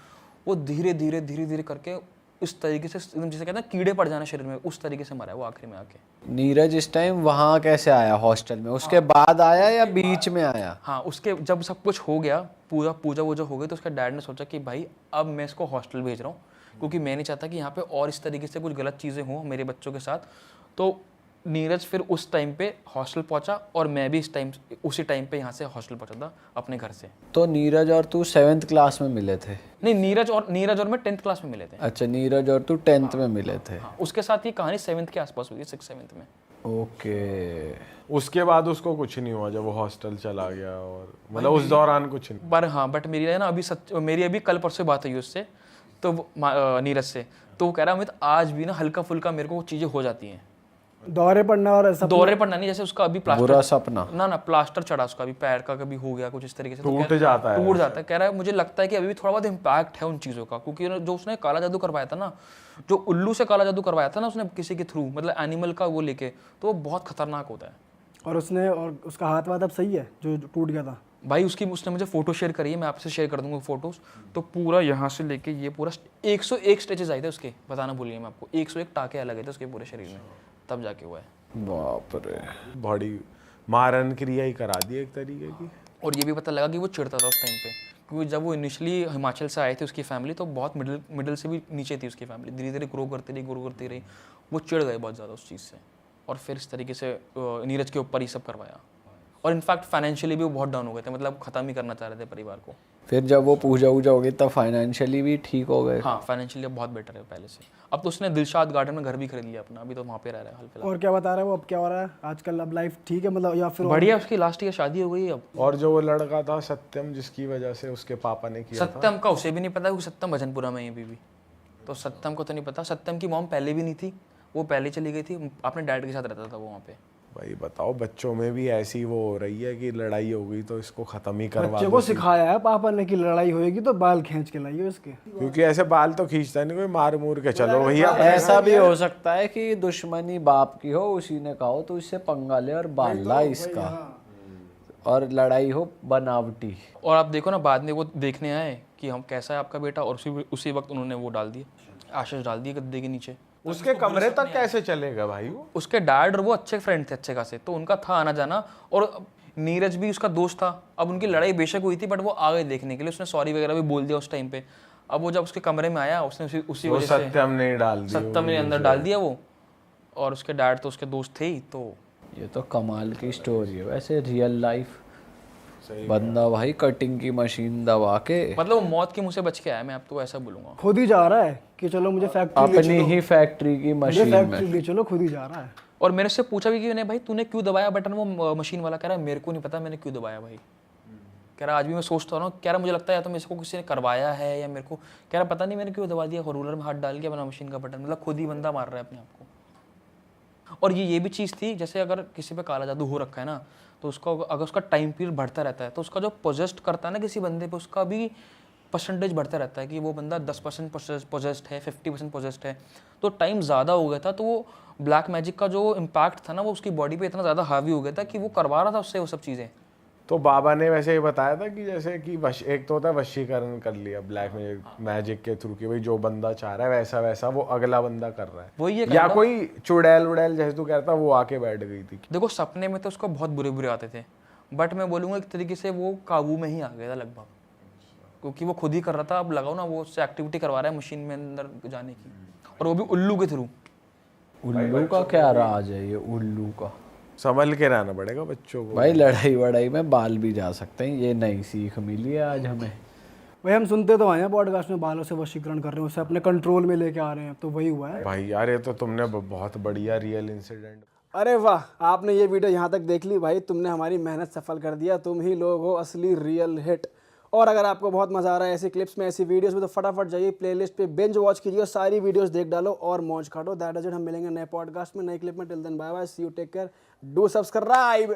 वो धीरे धीरे करके इस तरीके से एकदम जैसे कहते हैं कीड़े पड़ जाना शरीर में, उस तरीके से मरा है वो आखिरी में आके। नीरज इस टाइम वहाँ कैसे आया हॉस्टल में? उसके बाद आया या बीच में आया? हाँ, उसके जब सब कुछ हो गया, पूरा पूजा वूजा हो गई, तो उसके डैड ने सोचा कि भाई अब मैं इसको हॉस्टल भेज रहा हूँ, क्योंकि मैं नहीं चाहता कि यहाँ पे और इस तरीके से कुछ गलत चीज़ें हों मेरे बच्चों के साथ। तो नीरज फिर उस टाइम पे हॉस्टल पहुंचा और मैं भी उसी टाइम पे यहाँ से हॉस्टल पहुंचा था अपने घर से। तो नीरज और तू 7th क्लास में मिले थे? नहीं, नीरज और मैं 10th क्लास में मिले थे। अच्छा, नीरज और तू 10th में मिले थे। हाँ, उसके साथ ये कहानी 7th के आसपास हुई, 6-7 में। ओके। उसके बाद उसको कुछ नहीं हुआ जब वो हॉस्टल चला गया, और मतलब उस दौरान कुछ नहीं? पर हाँ, बट मेरी है ना मेरी अभी कल परसों बात हुई उससे, तो नीरज से, तो वो कह रहा अमित आज भी ना हल्का फुल्का मेरे को चीज़ें हो जाती हैं। दौरे पड़ना और ऐसा दौरे पड़ना नहीं, जैसे उसका अभी प्लास्टर, बुरा सपना ना प्लास्टर चढ़ा उसका, अभी पैर का कभी हो गया कुछ इस तरीके से, तो टूट जाता है। कह रहा है मुझे लगता है कि अभी भी थोड़ा बहुत इम्पैक्ट है उन चीज़ों का, क्योंकि जो उसने काला जादू करवाया था ना, जो उल्लू से काला जादू करवाया था ना उसने किसी के थ्रू, मतलब एनिमल का वो लेके, तो वो बहुत खतरनाक होता है। और उसका हाथ वाथ अब सही है जो टूट गया था? भाई उसने मुझे फोटो शेयर करी है, मैं आपसे शेयर कर दूंगा फोटोज। तो पूरा यहाँ से लेके ये पूरा 101 स्टिचेस आए थे उसके, बताना भूलिए मैं आपको, 101 टाके अलग आए थे उसके पूरे शरीर में, तब जाके हुआ है। बाप रे। बॉडी मारन क्रिया ही करा दी एक तरीके की। और ये भी पता लगा कि वो चिढ़ता था उस टाइम पे, क्योंकि जब वो इनिशियली हिमाचल से आए थे उसकी फैमिली, तो बहुत मिडिल से भी नीचे थी उसकी फैमिली, धीरे धीरे ग्रो करती रही, वो चिढ़ गए बहुत ज़्यादा उस चीज़ से, और फिर इस तरीके से नीरज के ऊपर ही सब करवाया। और इनफैक्ट फाइनेंशियली भी वो बहुत डाउन हो गए थे, मतलब ख़त्म ही करना चाह रहे थे परिवार को। फिर जब वो पूजा वूजा हो गई तब फाइनेंशियली भी ठीक हो गए? हाँ, फाइनेंशियली अब बहुत बेटर है पहले से। अब तो उसने दिलशाद गार्डन में घर भी खरीद लिया अपना, अभी तो वहाँ पे रह रहा है हाल फिलहाल। और क्या बता रहा है वो, अब क्या हो रहा है आजकल? अब लाइफ ठीक है मतलब, या फिर बढ़िया, उसकी लास्ट ईयर शादी हो गई अब। और जो वो लड़का था सत्यम, जिसकी वजह से उसके पापा ने किया था, सत्यम का उसे भी नहीं पता, क्योंकि सत्यम भजनपुरा में है अभी भी, तो सत्यम को तो नहीं पता। सत्यम की मॉम पहले भी नहीं थी, वो पहले चली गई थी, अपने डैड के साथ रहता था वो वहाँ पे। भाई बताओ, बच्चों में भी ऐसी वो हो रही है कि लड़ाई हो गई तो इसको खत्म ही करवा बच्चे दो। को सिखाया है पापा ने कि लड़ाई होएगी तो बाल खींच के लाइए उसके। क्योंकि ऐसे बाल तो खींचता नहीं कोई, मार मूर के चलो भैया। ऐसा भी हो सकता है कि दुश्मनी बाप की हो, उसी ने कहा हो तो इससे पंगा ले और बाल ला इसका, और लड़ाई हो बनावटी। और आप देखो ना, बाद में वो देखने आए कि हम कैसा है आपका बेटा, और उसी वक्त उन्होंने वो डाल दिया, आशीष डाल दिया गद्दे के नीचे। उसके कमरे तक कैसे चलेगा भाई वो? उसके डैड और वो अच्छे फ्रेंड थे अच्छे खासे, तो उनका था आना जाना, और नीरज भी उसका दोस्त था। अब उनकी लड़ाई बेशक हुई थी, बट वो आ गए देखने के लिए, उसने सॉरी वगैरह भी बोल दिया उस टाइम पे। अब वो जब उसके कमरे में आया, उसने उसी वजह से सत्यम ने डाल दिया, सत्यम ने अंदर डाल दिया वो, और उसके डैड तो उसके दोस्त थे ही। तो ये तो कमाल की स्टोरी है वैसे, रियल लाइफ बंदा भाई कटिंग की मशीन दबा के, मतलब वो मौत के मुंह से बच के आया, मैं आपको ऐसा बोलूंगा। खुद ही जा रहा है कि चलो मुझे फैक्ट्री ले अपनी ही फैक्ट्री की मशीन में। फैक्ट्री ले चलो, खुद ही जा रहा है। और मैंने उससे पूछा भी कि भाई तूने क्यों दबाया बटन? वो मशीन वाला कह रहा है मेरे को नहीं पता मैंने क्यों दबाया भाई। कह रहा आज भी मैं सोचता हूँ, कह रहा मुझे लगता है या तो मेरे को किसी ने करवाया है, या मेरे को कह रहा पता नहीं मैंने क्यों दबा दिया, रूलर में हाथ डाल के बना मशीन का बटन, मतलब खुद ही बंदा मार रहा है अपने आप को। और ये भी चीज़ थी, जैसे अगर किसी पे काला जादू हो रखा है ना, तो उसका अगर उसका टाइम पीरियड बढ़ता रहता है, तो उसका जो पोजेस्ट करता है ना किसी बंदे पे, उसका भी परसेंटेज बढ़ता रहता है कि वो बंदा 10% पोजेस्ट है, 50% पोजेस्ट है। तो टाइम ज़्यादा हो गया था, तो वो ब्लैक मैजिक का जो इम्पैक्ट था ना, वो उसकी बॉडी पे इतना ज़्यादा हावी हो गया था कि वो करवा रहा था उससे वो सब चीज़ें। तो बाबा ने वैसे ही बताया था कि जैसे कि एक तो होता है वशीकरण कर लिया ब्लैक मैजिक के थ्रू, कि भाई जो बंदा चाह रहा है वैसा वैसा वो अगला बंदा कर रहा है, वही ये या कोई चुड़ैल उड़ैल जैसे तू कहता वो आके बैठ गई थी। देखो सपने में तो उसको बहुत बुरे बुरे आते थे, बट मैं बोलूँगा एक तरीके से वो काबू में ही आ गया था लगभग, क्योंकि वो खुद ही कर रहा था, अब लगाओ ना वो उससे एक्टिविटी करवा रहा है मशीन में अंदर जाने की, और वो भी उल्लू के थ्रू। उल्लू का क्या राज है ये उल्लू का? संभल के रहना पड़ेगा बच्चों को भाई लड़ाई वड़ाई में बाल भी जा सकते हैं, ये नई सीख मिली है आज हमें। भाई हम सुनते तो आए हैं पॉडकास्ट में बालों से वशीकरण कर रहे हैं, उसे अपने कंट्रोल में लेके आ रहे हैं, तो वही हुआ है। भाई यार ये तो तुमने बहुत बढ़िया रियल इंसिडेंट। अरे वाह, आपने ये वीडियो यहाँ तक देख ली भाई, तुमने हमारी मेहनत सफल कर दिया, तुम ही लोग हो असली रियल हिट। और अगर आपको बहुत मजा आ रहा है ऐसी क्लिप्स में, ऐसी वीडियोस में, तो फटाफट जाइए प्लेलिस्ट पे बिंज वॉच कीजिए और सारी वीडियोस देख डालो और मौज काटो। दैट इज इट, हम मिलेंगे नए पॉडकास्ट में, नए क्लिप में। Till then bye bye, see you, take care, do subscribe.